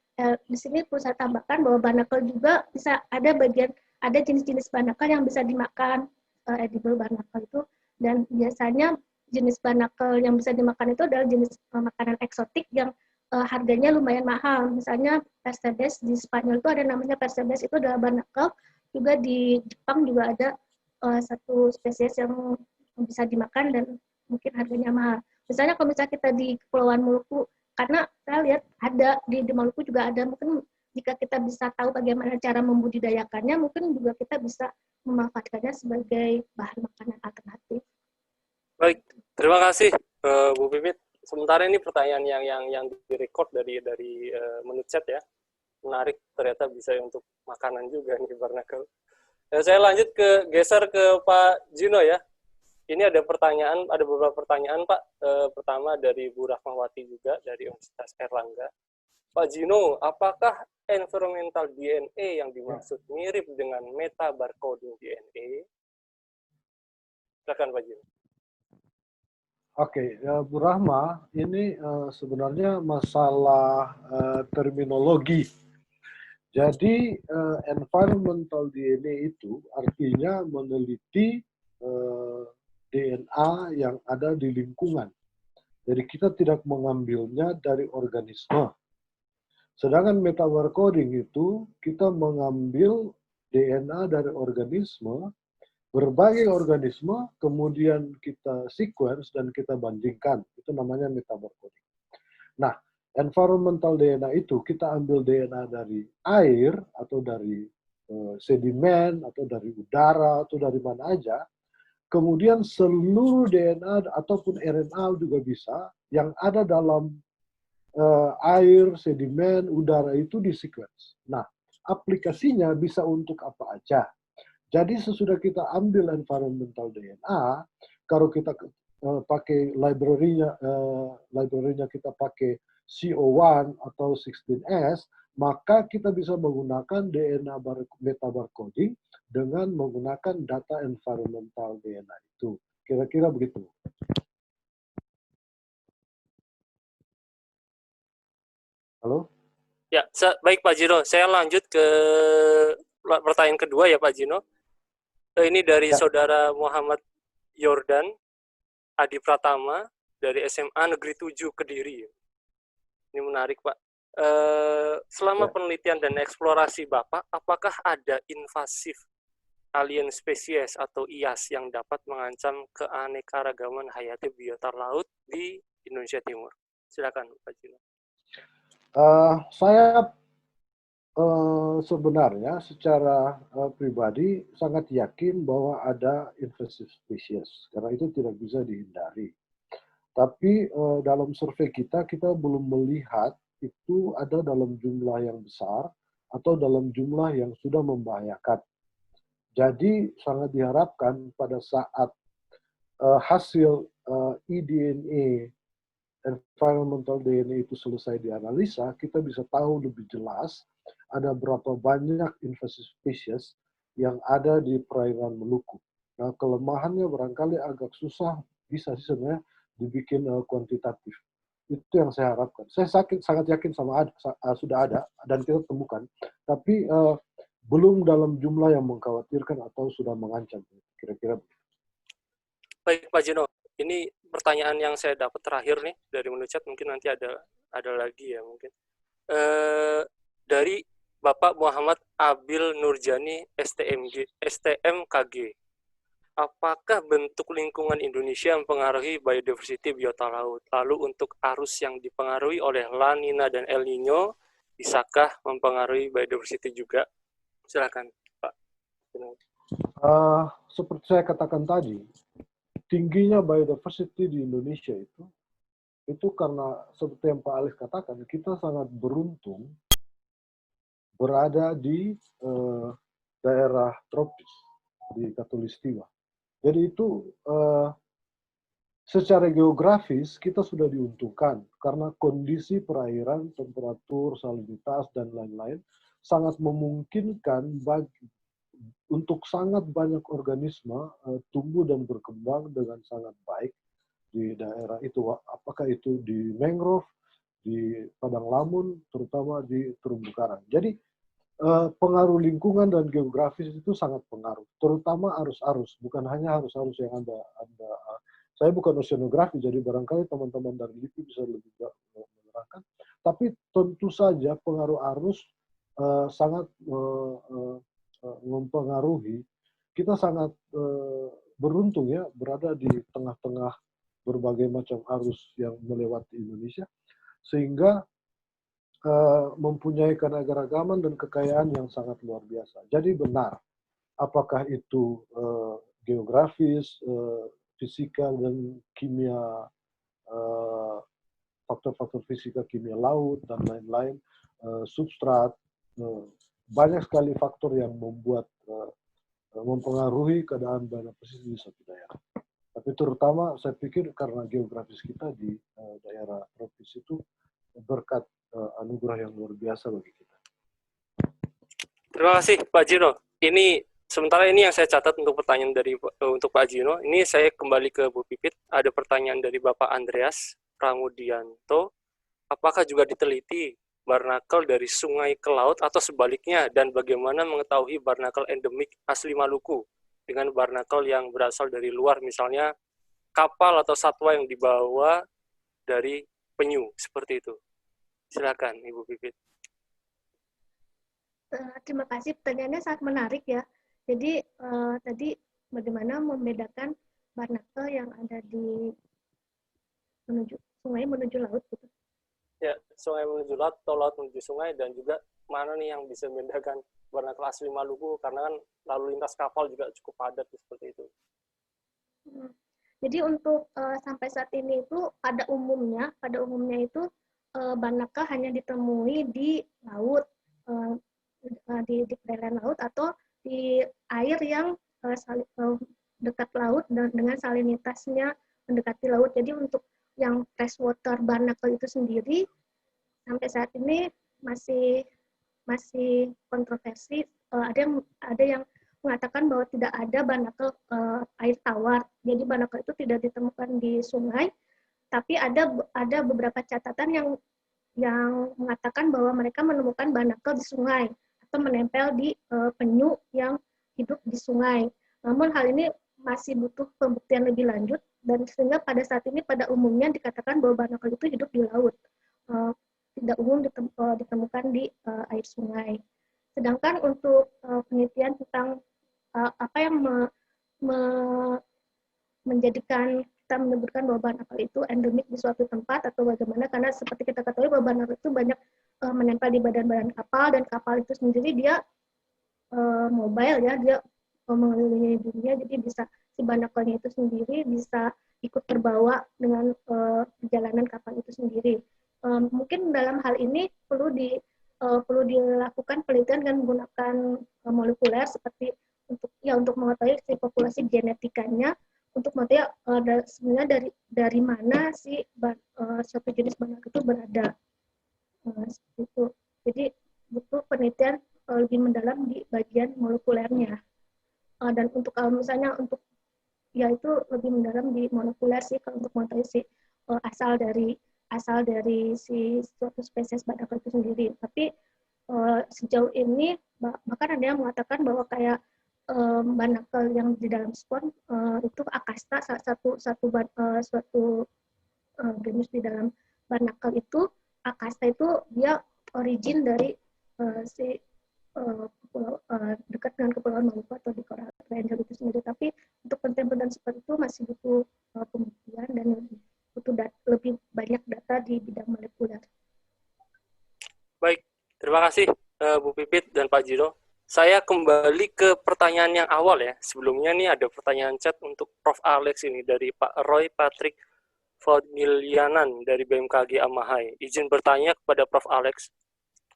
S4: di sini perlu saya tambahkan bahwa barnacle juga bisa ada jenis-jenis barnacle yang bisa dimakan, edible barnacle itu, dan biasanya jenis barnacle yang bisa dimakan itu adalah jenis makanan eksotik yang harganya lumayan mahal. Misalnya Persebes di Spanyol itu ada namanya Persebes, itu adalah barnacle. Juga di Jepang juga ada satu spesies yang bisa dimakan dan mungkin harganya mahal. Misalnya kalau misalnya kita di Kepulauan Maluku, karena saya lihat ada di Maluku juga ada, mungkin jika kita bisa tahu bagaimana cara membudidayakannya, mungkin juga kita bisa memanfaatkannya sebagai bahan makanan alternatif.
S3: Baik, terima kasih Bu Pipit. Sementara ini pertanyaan yang direcord dari menu chat ya, menarik, ternyata bisa untuk makanan juga nih barnacle. Saya lanjut geser ke Pak Gino ya. Ini ada beberapa pertanyaan Pak. Pertama dari Bu Rahmawati juga dari Universitas Airlangga. Pak Gino, apakah environmental DNA yang dimaksud mirip dengan metabarcoding DNA? Silakan Pak Gino.
S5: Oke, Bu Rahma, ini sebenarnya masalah terminologi. Jadi environmental DNA itu artinya meneliti DNA yang ada di lingkungan. Jadi kita tidak mengambilnya dari organisme. Sedangkan metabarcoding itu kita mengambil DNA dari organisme, berbagai organisme, kemudian kita sequence dan kita bandingkan. Itu namanya metabarcoding. Nah, environmental DNA itu kita ambil DNA dari air atau dari sedimen atau dari udara atau dari mana aja. Kemudian seluruh DNA ataupun RNA juga bisa yang ada dalam air, sedimen, udara itu di sequence. Nah, aplikasinya bisa untuk apa aja. Jadi sesudah kita ambil environmental DNA, kalau kita pakai library-nya kita pakai CO1 atau 16S, maka kita bisa menggunakan DNA metabarcoding dengan menggunakan data environmental DNA itu. Kira-kira begitu. Halo?
S3: Ya, baik Pak Gino. Saya lanjut ke pertanyaan kedua ya Pak Gino. Ini dari Saudara Muhammad Yordan Adi Pratama dari SMA Negeri 7 Kediri. Ini menarik Pak. Selama penelitian dan eksplorasi Bapak, apakah ada invasif alien spesies atau IAS yang dapat mengancam keanekaragaman hayati biota laut di Indonesia Timur? Silakan Pak Gino.
S5: Saya sebenarnya secara pribadi sangat yakin bahwa ada invasive species, karena itu tidak bisa dihindari. Tapi dalam survei kita belum melihat itu ada dalam jumlah yang besar atau dalam jumlah yang sudah membahayakan. Jadi sangat diharapkan pada saat hasil eDNA, environmental DNA itu selesai dianalisa, kita bisa tahu lebih jelas ada berapa banyak invasive species yang ada di perairan Maluku. Nah, kelemahannya barangkali agak susah bisa sih sebenarnya dibikin kuantitatif. Itu yang saya harapkan. Saya sangat yakin sudah ada dan kita temukan, tapi belum dalam jumlah yang mengkhawatirkan atau sudah mengancam. Kira-kira.
S3: Baik Pak Gino, ini pertanyaan yang saya dapat terakhir nih dari menu chat, mungkin nanti ada lagi ya mungkin. Dari Bapak Muhammad Abil Nurjani STMKG. Apakah bentuk lingkungan Indonesia mempengaruhi biodiversity biota laut? Lalu untuk arus yang dipengaruhi oleh La Nina dan El Nino, bisakah mempengaruhi biodiversity juga? Silakan, Pak.
S5: Seperti saya katakan tadi, tingginya biodiversity di Indonesia itu karena seperti yang Pak Alif katakan, kita sangat beruntung berada di daerah tropis di Khatulistiwa. Jadi itu secara geografis kita sudah diuntungkan karena kondisi perairan, temperatur, salinitas dan lain-lain sangat memungkinkan untuk sangat banyak organisme tumbuh dan berkembang dengan sangat baik di daerah itu. Apakah itu di mangrove, di padang lamun, terutama di terumbu karang. Jadi pengaruh lingkungan dan geografis itu sangat pengaruh, terutama arus-arus, bukan hanya arus-arus yang ada. Saya bukan oceanografi, jadi barangkali teman-teman dari LIPI bisa lebih menerangkan. Tapi tentu saja pengaruh arus sangat mempengaruhi. Kita sangat beruntung ya berada di tengah-tengah berbagai macam arus yang melewati Indonesia, sehingga mempunyai keanekaragaman dan kekayaan yang sangat luar biasa. Jadi benar, apakah itu geografis, fisika dan kimia, faktor-faktor fisika kimia laut dan lain-lain, substrat, banyak sekali faktor yang mempengaruhi keadaan biodiversitas di suatu daerah. Tapi terutama saya pikir karena geografis kita di daerah tropis itu berkat anugerah yang luar biasa bagi kita.
S3: Terima kasih Pak Gino. Sementara ini yang saya catat untuk pertanyaan untuk Pak Gino. Ini saya kembali ke Bu Pipit. Ada pertanyaan dari Bapak Andreas Pramudianto. Apakah juga diteliti barnakel dari sungai ke laut atau sebaliknya, dan bagaimana mengetahui barnakel endemik asli Maluku dengan barnakel yang berasal dari luar, misalnya kapal atau satwa yang dibawa dari penyu, seperti itu. Silakan Ibu Pipit.
S4: Terima kasih, pertanyaannya sangat menarik ya. Jadi tadi bagaimana membedakan barnakel yang ada di sungai menuju laut gitu.
S3: Ya, sungai menuju laut atau laut menuju sungai, dan juga mana nih yang bisa membedakan barnakel asli Maluku, karena kan lalu lintas kapal juga cukup padat seperti itu.
S4: Jadi untuk sampai saat ini itu pada umumnya itu barnakel hanya ditemui di laut, di perairan laut atau di air yang dekat laut dan dengan salinitasnya mendekati laut. Jadi untuk yang freshwater barnacle itu sendiri sampai saat ini masih kontroversi. Ada yang mengatakan bahwa tidak ada barnacle air tawar. Jadi barnacle itu tidak ditemukan di sungai, tapi ada beberapa catatan yang mengatakan bahwa mereka menemukan barnacle di sungai atau menempel di penyu yang hidup di sungai. Namun hal ini masih butuh pembuktian lebih lanjut, dan sehingga pada saat ini pada umumnya dikatakan bahwa barnacle itu hidup di laut, tidak umum ditemukan di air sungai. Sedangkan untuk penelitian tentang apa yang menjadikan kita menyebutkan bahwa barnacle itu endemik di suatu tempat atau bagaimana, karena seperti kita ketahui bahwa barnacle itu banyak menempel di badan-badan kapal, dan kapal itu sendiri dia mobile ya, dia mengelilingi dunia, jadi bisa si barnacle-nya itu sendiri bisa ikut terbawa dengan perjalanan kapal itu sendiri. Mungkin dalam hal ini perlu dilakukan penelitian dengan menggunakan molekuler seperti untuk mengetahui si populasi genetikanya, untuk mengetahui sebenarnya dari mana si suatu jenis barnacle itu berada. Seperti itu. Jadi butuh penelitian lebih mendalam di bagian molekulernya. Dan untuk misalnya untuk itu lebih mendalam di molekuler sih kalau untuk mengetahui si asal dari si suatu spesies barnacle itu sendiri. Tapi sejauh ini bahkan ada yang mengatakan bahwa kayak barnacle yang di dalam spon itu akasta, suatu genus di dalam barnacle itu. Akasta itu dia origin dari dekat dengan Kepulauan Maluku atau di Coral Triangle itu sendiri. Tapi untuk penelitian seperti itu masih butuh pembuktian dan butuh lebih banyak data di bidang molekuler.
S3: Baik, terima kasih Bu Pipit dan Pak Gino. Saya kembali ke pertanyaan yang awal ya. Sebelumnya nih ada pertanyaan chat untuk Prof. Alex ini dari Pak Roy Patrick Fodilianan dari BMKG Amahai. Izin bertanya kepada Prof. Alex,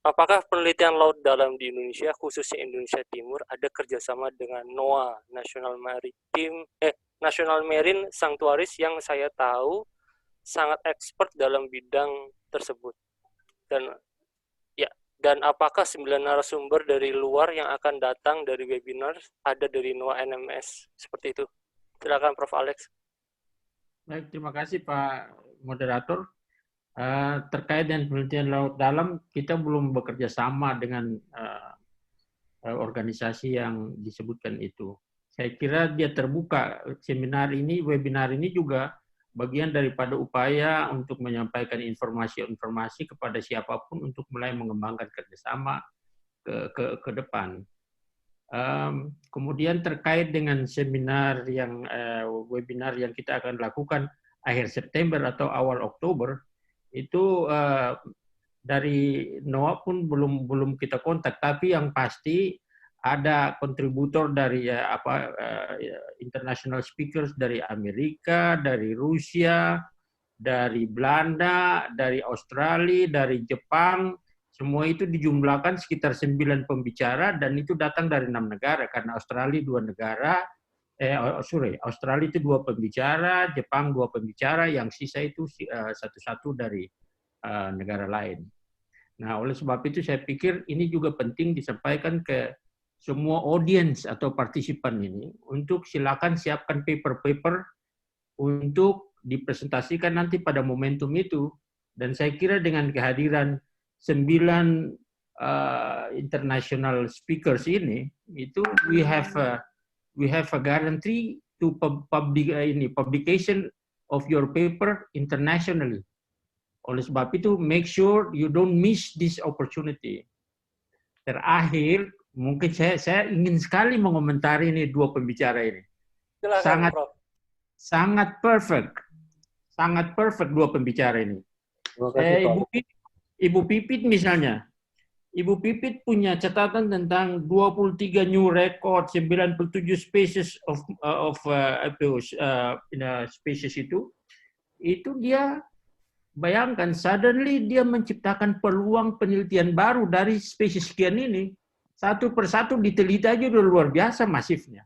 S3: apakah penelitian laut dalam di Indonesia, khususnya Indonesia Timur, ada kerjasama dengan NOAA, National Marine Sanctuaries yang saya tahu sangat expert dalam bidang tersebut? Dan apakah 9 narasumber dari luar yang akan datang dari webinar ada dari NOAA NMS? Seperti itu. Silakan Prof. Alex.
S2: Baik, terima kasih Pak Moderator. Terkait dengan penelitian laut dalam, kita belum bekerja sama dengan organisasi yang disebutkan itu. Saya kira dia terbuka. Webinar ini juga bagian daripada upaya untuk menyampaikan informasi-informasi kepada siapapun untuk mulai mengembangkan kerjasama ke depan. Kemudian terkait dengan webinar yang kita akan lakukan akhir September atau awal Oktober, itu dari NOAA pun belum kita kontak, tapi yang pasti ada kontributor dari international speakers dari Amerika, dari Rusia, dari Belanda, dari Australia, dari Jepang. Semua itu dijumlahkan sekitar 9 pembicara dan itu datang dari 6 negara karena Australia 2 negara. Australia itu 2 pembicara, Jepang 2 pembicara, yang sisa itu satu-satu dari negara lain. Nah, oleh sebab itu saya pikir ini juga penting disampaikan ke semua audiens atau partisipan ini untuk silakan siapkan paper-paper untuk dipresentasikan nanti pada momentum itu. Dan saya kira dengan kehadiran 9 international speakers ini, itu we have a guarantee to publication of your paper internationally. Oleh sebab itu, make sure you don't miss this opportunity. Terakhir, mungkin saya ingin sekali mengomentari ini 2 pembicara ini.
S3: Silakan, Prof.
S2: Sangat perfect 2 pembicara ini. Ibu Pipit misalnya. Ibu Pipit punya catatan tentang 23 new record, 97 species species itu dia bayangkan suddenly dia menciptakan peluang penelitian baru dari spesies sekian ini. Satu persatu diteliti aja udah luar biasa masifnya.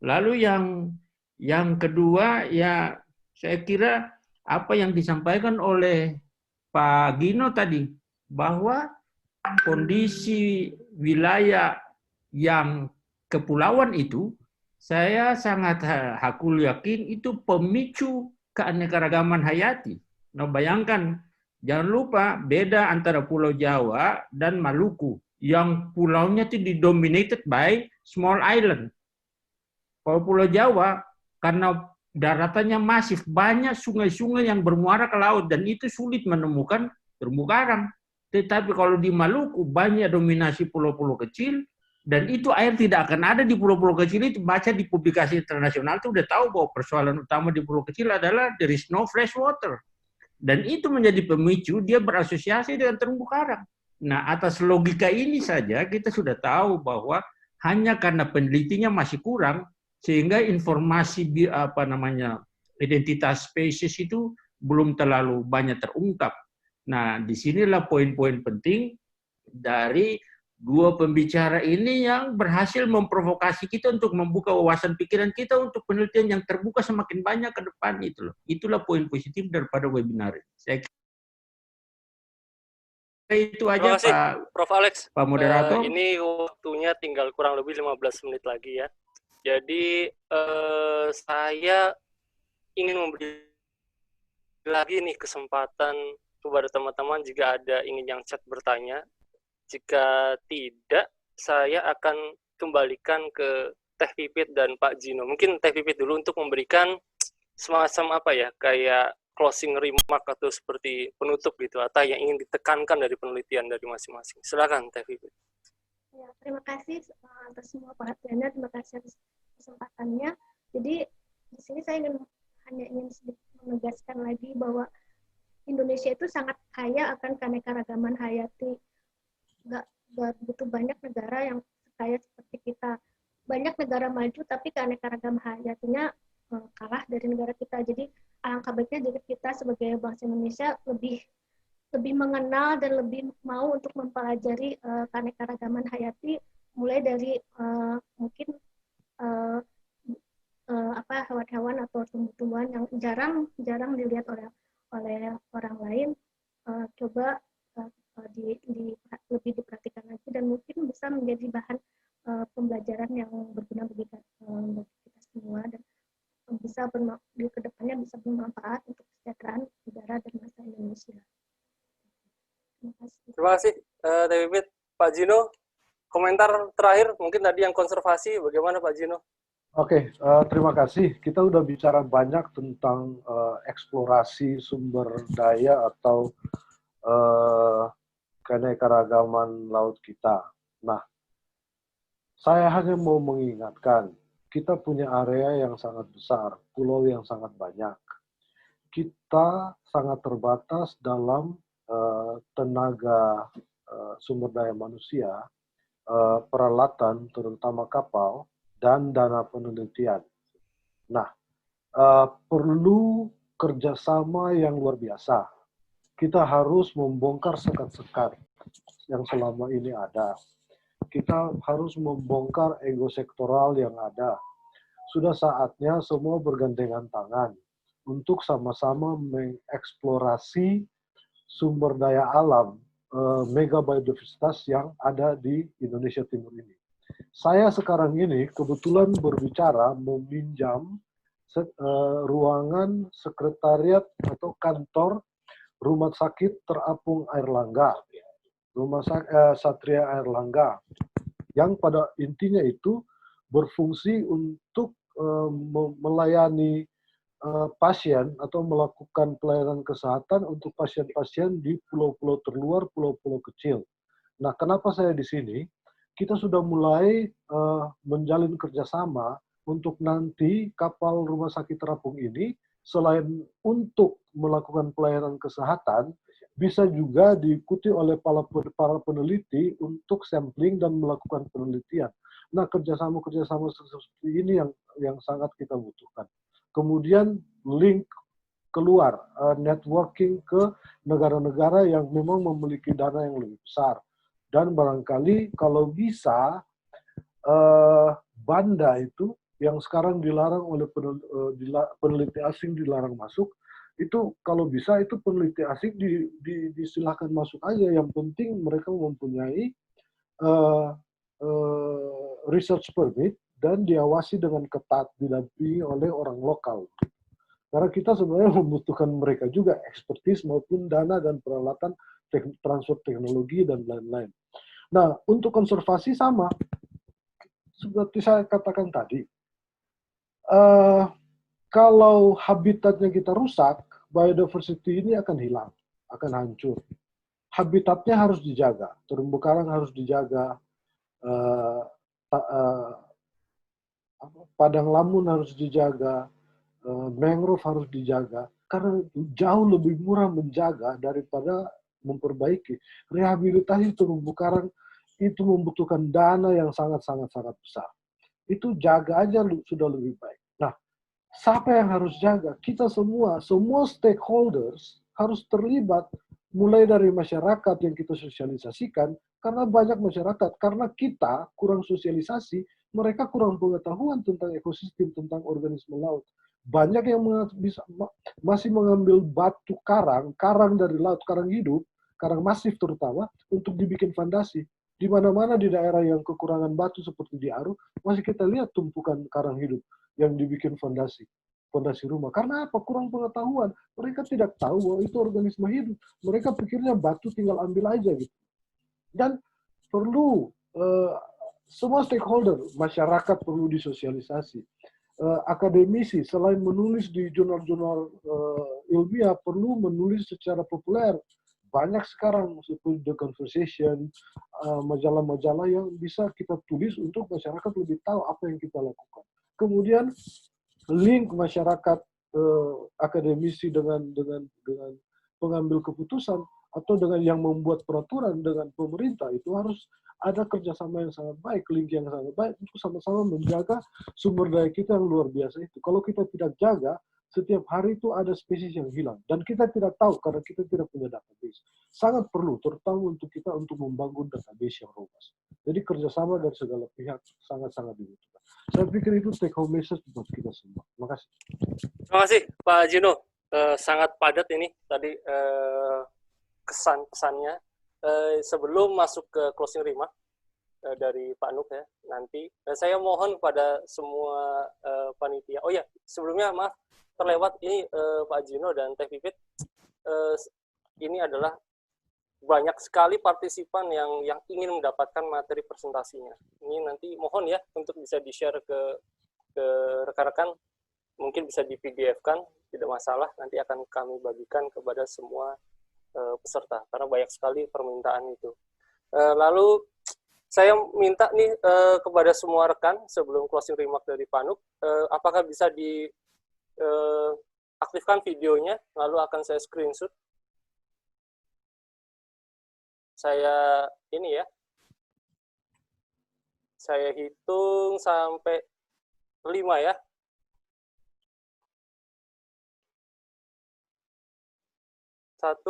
S2: Lalu yang kedua, ya saya kira apa yang disampaikan oleh Pak Gino tadi, bahwa kondisi wilayah yang kepulauan itu, saya sangat hakul yakin itu pemicu keanekaragaman hayati. Nah, bayangkan, jangan lupa beda antara Pulau Jawa dan Maluku, yang pulaunya itu didominated by small island. Kalau Pulau Jawa, karena daratannya masif, banyak sungai-sungai yang bermuara ke laut, dan itu sulit menemukan terumbu karang. Tetapi kalau di Maluku, banyak dominasi pulau-pulau kecil, dan itu air tidak akan ada di pulau-pulau kecil itu. Baca di publikasi internasional itu udah tahu bahwa persoalan utama di pulau kecil adalah there is no fresh water. Dan itu menjadi pemicu dia berasosiasi dengan terumbu karang. Nah, atas logika ini saja kita sudah tahu bahwa hanya karena penelitinya masih kurang, sehingga informasi identitas spesies itu belum terlalu banyak terungkap. Nah, disinilah poin-poin penting dari 2 pembicara ini yang berhasil memprovokasi kita untuk membuka wawasan pikiran kita untuk penelitian yang terbuka semakin banyak ke depan itu loh. Itulah poin positif daripada webinar ini. Saya kira itu aja.
S3: Terima kasih,
S2: Pak
S3: Prof. Alex.
S2: Pak Moderator.
S3: Ini waktunya tinggal kurang lebih 15 menit lagi ya. Jadi saya ingin memberi lagi nih kesempatan kepada teman-teman jika ada ingin yang chat bertanya. Jika tidak, saya akan kembalikan ke Teh Pipit dan Pak Gino. Mungkin Teh Pipit dulu untuk memberikan semacam apa ya, kayak closing remark atau seperti penutup gitu, atau yang ingin ditekankan dari penelitian dari masing-masing. Silakan Teh Pipit.
S4: Ya, terima kasih atas semua perhatiannya, terima kasih atas kesempatannya. Jadi di sini saya hanya ingin sedikit menegaskan lagi bahwa Indonesia itu sangat kaya akan keanekaragaman hayati. Nggak begitu banyak negara yang kaya seperti kita. Banyak negara maju tapi keanekaragaman hayatinya kalah dari negara kita. Jadi alangkah baiknya jadi kita sebagai bangsa Indonesia lebih mengenal dan lebih mau untuk mempelajari keanekaragaman hayati, mulai dari mungkin hewan-hewan atau tumbuh-tumbuhan yang jarang dilihat oleh orang lain, coba lebih diperhatikan lagi dan mungkin bisa menjadi bahan pembelajaran yang berguna bagi kita semua dan bisa di kedepannya bisa bermanfaat untuk kesejahteraan negara dan bangsa Indonesia.
S3: Terima kasih, Teh Pipit. Pak Gino, komentar terakhir mungkin tadi yang konservasi, bagaimana Pak Gino?
S5: Oke, terima kasih. Kita udah bicara banyak tentang eksplorasi sumber daya atau keanekaragaman laut kita. Nah, saya hanya mau mengingatkan, kita punya area yang sangat besar, pulau yang sangat banyak. Kita sangat terbatas dalam tenaga sumber daya manusia, peralatan, terutama kapal, dan dana penelitian. Nah, perlu kerjasama yang luar biasa. Kita harus membongkar sekat-sekat yang selama ini ada. Kita harus membongkar ego sektoral yang ada. Sudah saatnya semua bergandengan tangan untuk sama-sama mengeksplorasi sumber daya alam mega biodiversitas yang ada di Indonesia Timur ini. Saya sekarang ini kebetulan berbicara meminjam ruangan sekretariat atau kantor Rumah Sakit Terapung Airlangga, Satria Airlangga, yang pada intinya itu berfungsi untuk melayani pasien atau melakukan pelayanan kesehatan untuk pasien-pasien di pulau-pulau terluar, pulau-pulau kecil. Nah, kenapa saya di sini? Kita sudah mulai menjalin kerjasama untuk nanti kapal Rumah Sakit Terapung ini selain untuk melakukan pelayanan kesehatan, bisa juga diikuti oleh para peneliti untuk sampling dan melakukan penelitian. Nah, kerjasama seperti ini yang sangat kita butuhkan. Kemudian link keluar, networking ke negara-negara yang memang memiliki dana yang lebih besar. Dan barangkali kalau bisa, Banda itu yang sekarang dilarang oleh peneliti asing dilarang masuk, itu kalau bisa itu peneliti asing disilahkan masuk aja. Yang penting mereka mempunyai research permit dan diawasi dengan ketat, didampingi oleh orang lokal. Karena kita sebenarnya membutuhkan mereka juga ekspertis maupun dana dan peralatan transfer teknologi dan lain-lain. Nah, untuk konservasi sama, seperti saya katakan tadi, kalau habitatnya kita rusak, biodiversity ini akan hilang, akan hancur. Habitatnya harus dijaga, terumbu karang harus dijaga, padang lamun harus dijaga, mangrove harus dijaga, karena jauh lebih murah menjaga daripada memperbaiki. Rehabilitasi terumbu karang itu membutuhkan dana yang sangat besar. Itu jaga aja sudah lebih baik. Nah, siapa yang harus jaga? Kita semua stakeholders harus terlibat, mulai dari masyarakat yang kita sosialisasikan, karena banyak masyarakat, karena kita kurang sosialisasi, mereka kurang pengetahuan tentang ekosistem, tentang organisme laut. Banyak yang masih mengambil batu karang dari laut, karang hidup, karang masif terutama, untuk dibikin fondasi. Di mana-mana di daerah yang kekurangan batu seperti di Aru, masih kita lihat tumpukan karang hidup yang dibikin fondasi rumah. Karena apa? Kurang pengetahuan. Mereka tidak tahu bahwa itu organisme hidup. Mereka pikirnya batu tinggal ambil aja gitu. Dan perlu semua stakeholder, masyarakat perlu disosialisasi. Akademisi selain menulis di jurnal-jurnal ilmiah perlu menulis secara populer. Banyak sekarang seperti The Conversation, majalah-majalah yang bisa kita tulis untuk masyarakat lebih tahu apa yang kita lakukan. Kemudian link masyarakat akademisi dengan pengambil keputusan atau dengan yang membuat peraturan dengan pemerintah, itu harus ada kerjasama yang sangat baik, link yang sangat baik untuk sama-sama menjaga sumber daya kita yang luar biasa itu. Kalau kita tidak jaga, setiap hari itu ada spesies yang hilang. Dan kita tidak tahu karena kita tidak punya database. Sangat perlu, terutama untuk kita untuk membangun database yang robust. Jadi kerjasama dari segala pihak sangat-sangat dibutuhkan. Saya pikir itu take home message buat kita semua. Terima kasih.
S3: Terima kasih Pak Gino. Sangat padat ini tadi kesan-pesannya. Sebelum masuk ke closing remark dari Pak Nuk ya, nanti saya mohon kepada semua panitia. Oh ya, sebelumnya maaf terlewat ini Pak Gino dan Teh Pipit. Ini adalah banyak sekali partisipan yang ingin mendapatkan materi presentasinya. Ini nanti mohon ya untuk bisa di-share ke rekan-rekan, mungkin bisa di PDF-kan, tidak masalah, nanti akan kami bagikan kepada semua peserta, karena banyak sekali permintaan itu. Lalu saya minta nih kepada semua rekan, sebelum closing remark dari Pak Nuk, apakah bisa diaktifkan videonya, lalu akan saya screenshot. Saya ini ya, saya hitung sampai 5 ya. 1,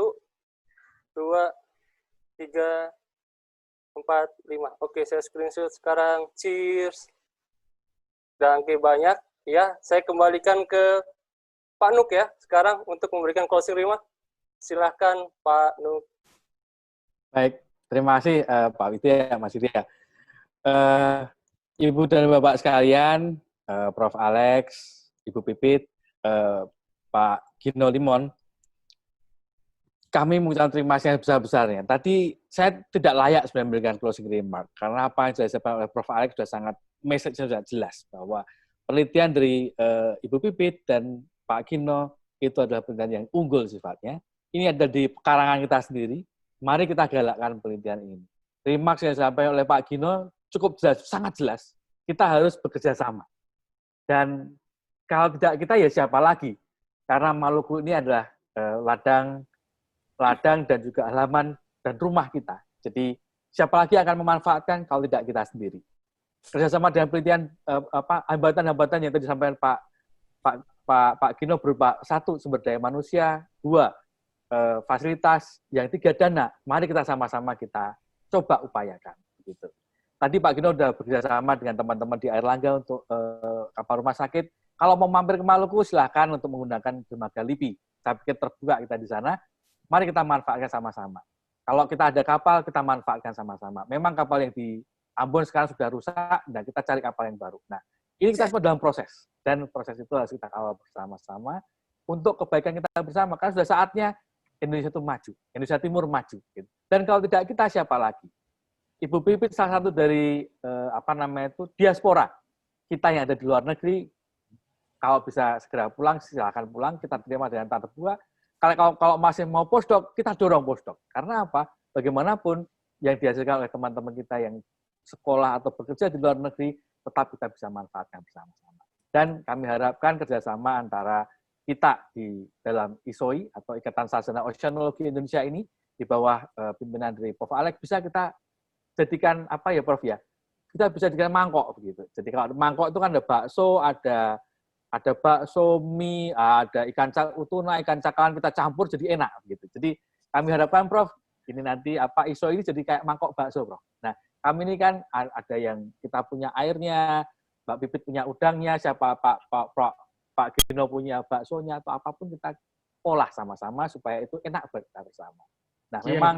S3: 2, 3, 4, 5. Oke, saya screenshot sekarang. Cheers. Dan oke, banyak. Ya, saya kembalikan ke Pak Nuk ya, sekarang untuk memberikan closing remark. Silahkan Pak Nuk.
S1: Baik, terima kasih Pak Widya, Mas Widya. Ibu dan Bapak sekalian, Prof. Alex, Ibu Pipit, Pak Gino Limon, kami mengucapkan terima kasih yang besar-besarnya. Tadi saya tidak layak sebenarnya memberikan closing remark, karena apa yang sudah disampaikan oleh Prof. Alex sudah sangat, message-nya sudah jelas, bahwa penelitian dari Ibu Pipit dan Pak Gino itu adalah penelitian yang unggul sifatnya. Ini ada di karangan kita sendiri. Mari kita galakkan penelitian ini. Remarks yang disampaikan oleh Pak Gino cukup jelas, sangat jelas. Kita harus bekerja sama. Dan kalau tidak kita, ya siapa lagi? Karena Maluku ini adalah ladang dan juga halaman dan rumah kita. Jadi siapa lagi akan memanfaatkan kalau tidak kita sendiri? Kerjasama dengan penelitian hambatan-hambatan yang tadi disampaikan Pak Gino berupa 1, sumber daya manusia, 2, fasilitas, yang 3, dana. Mari kita sama-sama kita coba upayakan. Gitu. Tadi Pak Gino sudah bekerjasama dengan teman-teman di Airlangga untuk kapal rumah sakit. Kalau mau mampir ke Maluku, silakan untuk menggunakan dermaga LIPI. Saya pikir terbuka kita di sana. Mari kita manfaatkan sama-sama. Kalau kita ada kapal, kita manfaatkan sama-sama. Memang kapal yang di Ambon sekarang sudah rusak, dan kita cari kapal yang baru. Nah, ini kita semua dalam proses. Dan proses itu harus kita kawal bersama-sama untuk kebaikan kita bersama. Karena sudah saatnya Indonesia itu maju, Indonesia Timur maju. Gitu. Dan kalau tidak kita, siapa lagi? Ibu Pipit salah satu dari diaspora kita yang ada di luar negeri. Kalau bisa segera pulang, silakan pulang. Kita terima dengan tak terbuka. Kalau masih mau postdoc, kita dorong postdoc. Karena apa? Bagaimanapun yang dihasilkan oleh teman-teman kita yang sekolah atau bekerja di luar negeri, tetap kita bisa manfaatkan bersama-sama. Dan kami harapkan kerjasama antara kita di dalam ISOI atau Ikatan Sarjana Oceanologi Indonesia ini di bawah pimpinan dari Prof. Alex bisa kita jadikan apa ya Prof ya? Kita bisa jadikan mangkok begitu. Jadi kalau mangkok itu kan ada bakso, ada bakso, mie, ada ikan tuna, ikan cakalang kita campur jadi enak begitu. Jadi kami harapkan Prof ini nanti ISO ini jadi kayak mangkok bakso Prof. Nah, kami ini kan ada yang kita punya airnya, Mbak Pipit punya udangnya, siapa Pak Gino punya baksonya, atau apapun kita olah sama-sama supaya itu enak buat kita bersama. Nah, memang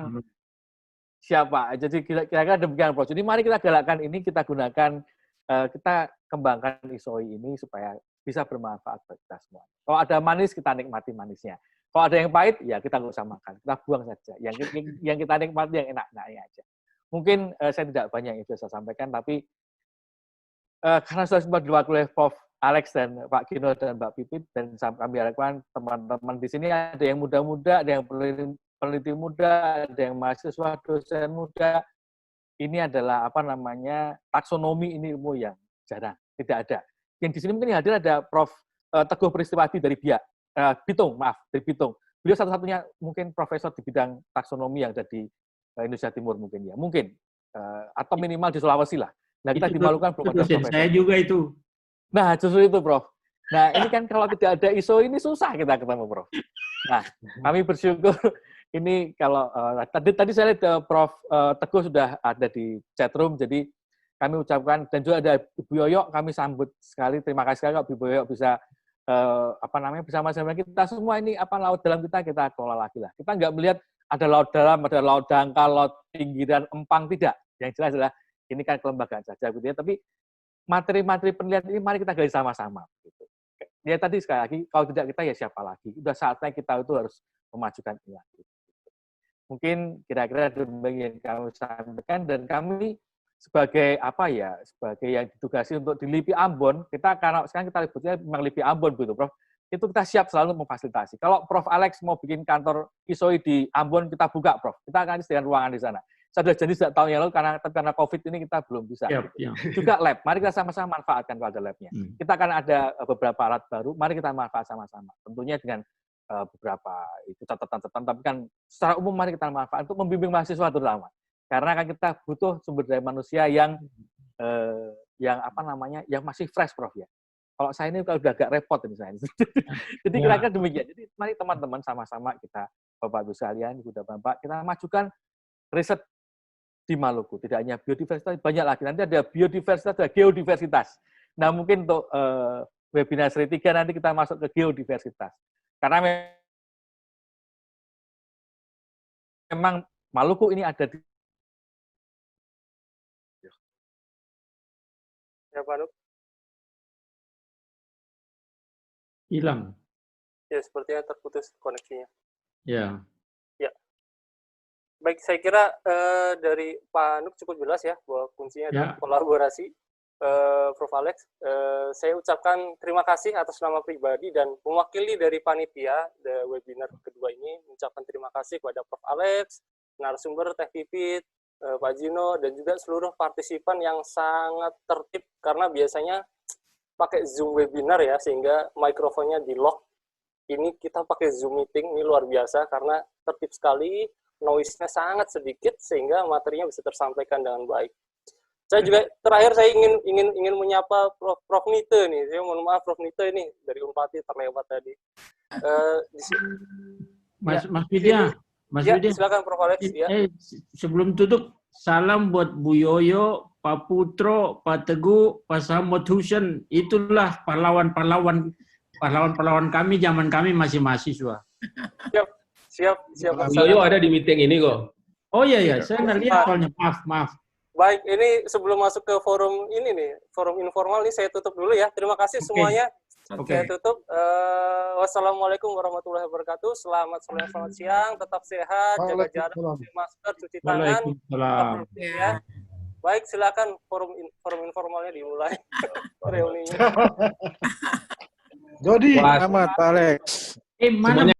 S1: siapa? Jadi kira-kira demikian, Prof. Jadi mari kita galakkan ini, kita gunakan, kita kembangkan ISOI ini supaya bisa bermanfaat bagi kita semua. Kalau ada manis, kita nikmati manisnya. Kalau ada yang pahit, ya kita nggak usah makan. Kita buang saja. Yang kita nikmati yang enak-enaknya aja. Mungkin saya tidak banyak yang bisa saya sampaikan, tapi karena sudah sempat diwakili oleh Prof. Alex dan Pak Gino dan Mbak Pipit, dan kami harapkan teman-teman di sini ada yang muda-muda, ada yang peneliti muda, ada yang mahasiswa, dosen muda. Ini adalah taksonomi ini ilmu yang jarang, tidak ada. Yang di sini mungkin hadir ada Prof. Teguh Pristiwadi dari Bitung. Beliau satu-satunya mungkin profesor di bidang taksonomi yang ada di Indonesia Timur mungkin ya, mungkin atau minimal di Sulawesi lah. Nah, kita di Maluku belum ada profesor.
S2: Saya juga itu.
S1: Nah, justru itu, Prof. Nah, ini kan kalau tidak ada ISO ini susah kita ketemu, Prof. Nah, kami bersyukur ini kalau tadi saya lihat Prof. Teguh sudah ada di chatroom, jadi kami ucapkan, dan juga ada Ibu Yoyo, kami sambut sekali, terima kasih sekali kalau Ibu Yoyo bisa bersama-sama kita semua ini laut dalam kita kelola lagi lah. Kita nggak melihat ada laut dalam, ada laut dangkal, laut pinggiran, empang, tidak. Yang jelas adalah ini kan kelembagaan saja, gitu ya. Tapi materi-materi penelitian ini mari kita gali sama-sama. Gitu. Ya tadi sekali lagi, kalau tidak kita ya siapa lagi? Udah saatnya kita itu harus memajukan ini lagi. Mungkin kira-kira demikian yang kami sampaikan, dan kami sebagai sebagai yang ditugasi untuk di LIPI Ambon, kita karena sekarang kita ributnya memang LIPI Ambon gitu, Prof. Itu kita siap selalu memfasilitasi. Kalau Prof. Alex mau bikin kantor ISOI di Ambon, kita buka, Prof. Kita akan disediakan ruangan di sana. Saya sudah janji sejak tahun yang lalu, karena COVID ini kita belum bisa. Juga lab, mari kita sama-sama manfaatkan kalau ada labnya. Kita akan ada beberapa alat baru, mari kita manfaat sama-sama. Tentunya dengan beberapa itu catatan-catatan, tapi kan secara umum mari kita manfaat untuk membimbing mahasiswa terutama. Karena kan kita butuh sumber daya manusia yang masih fresh, Prof ya. Kalau saya ini kalau udah agak repot ini saya. Jadi kira-kira demikian. Jadi mari teman-teman sama-sama kita, Bapak Ibu sekalian, Ibu dan Bapak, kita majukan riset di Maluku. Tidak hanya biodiversitas, banyak lagi. Nanti ada biodiversitas, ada geodiversitas. Nah, mungkin untuk webinar seri 3 nanti kita masuk ke geodiversitas. Karena memang Maluku ini ada di...
S3: Ya, Pak Nuk.
S2: Hilang.
S3: Ya, sepertinya terputus koneksinya.
S2: Ya.
S3: Baik, saya kira dari Pak Nuk cukup jelas ya bahwa kuncinya adalah kolaborasi. Prof. Alex, saya ucapkan terima kasih atas nama pribadi dan mewakili dari panitia webinar kedua ini, mengucapkan terima kasih kepada Prof. Alex, narasumber Teh Pipit, Pak Gino, dan juga seluruh partisipan yang sangat tertib karena biasanya pakai Zoom webinar ya, sehingga mikrofonnya di-lock. Ini kita pakai Zoom meeting, ini luar biasa karena tertib sekali, noise-nya sangat sedikit sehingga materinya bisa tersampaikan dengan baik. Saya juga terakhir saya ingin menyapa Prof. Nite nih. Saya mohon maaf Prof. Nite ini dari Unpati terlewat tadi.
S2: Mas Widya,
S3: silakan Prof. Alex. Ya.
S2: Sebelum tutup, salam buat Bu Yoyo, Pak Putro, Pak Teguh, Pak Samud Husen. Itulah pahlawan-pahlawan kami zaman kami masih mahasiswa.
S3: Siap.
S7: Bu Yoyo ada di meeting ini kok.
S2: Oh iya, saya nggak lihat soalnya. Maaf.
S3: Baik, ini sebelum masuk ke forum ini nih, forum informal ini saya tutup dulu ya. Terima kasih semuanya. Saya tutup. Wassalamualaikum warahmatullahi wabarakatuh. Selamat sore, selamat siang. Tetap sehat, jaga jarak, pakai masker, cuci tangan. Ya. Baik, silakan forum informalnya dimulai. Reuninya.
S5: Jody.
S7: Selamat, Pak Alex.
S2: Mana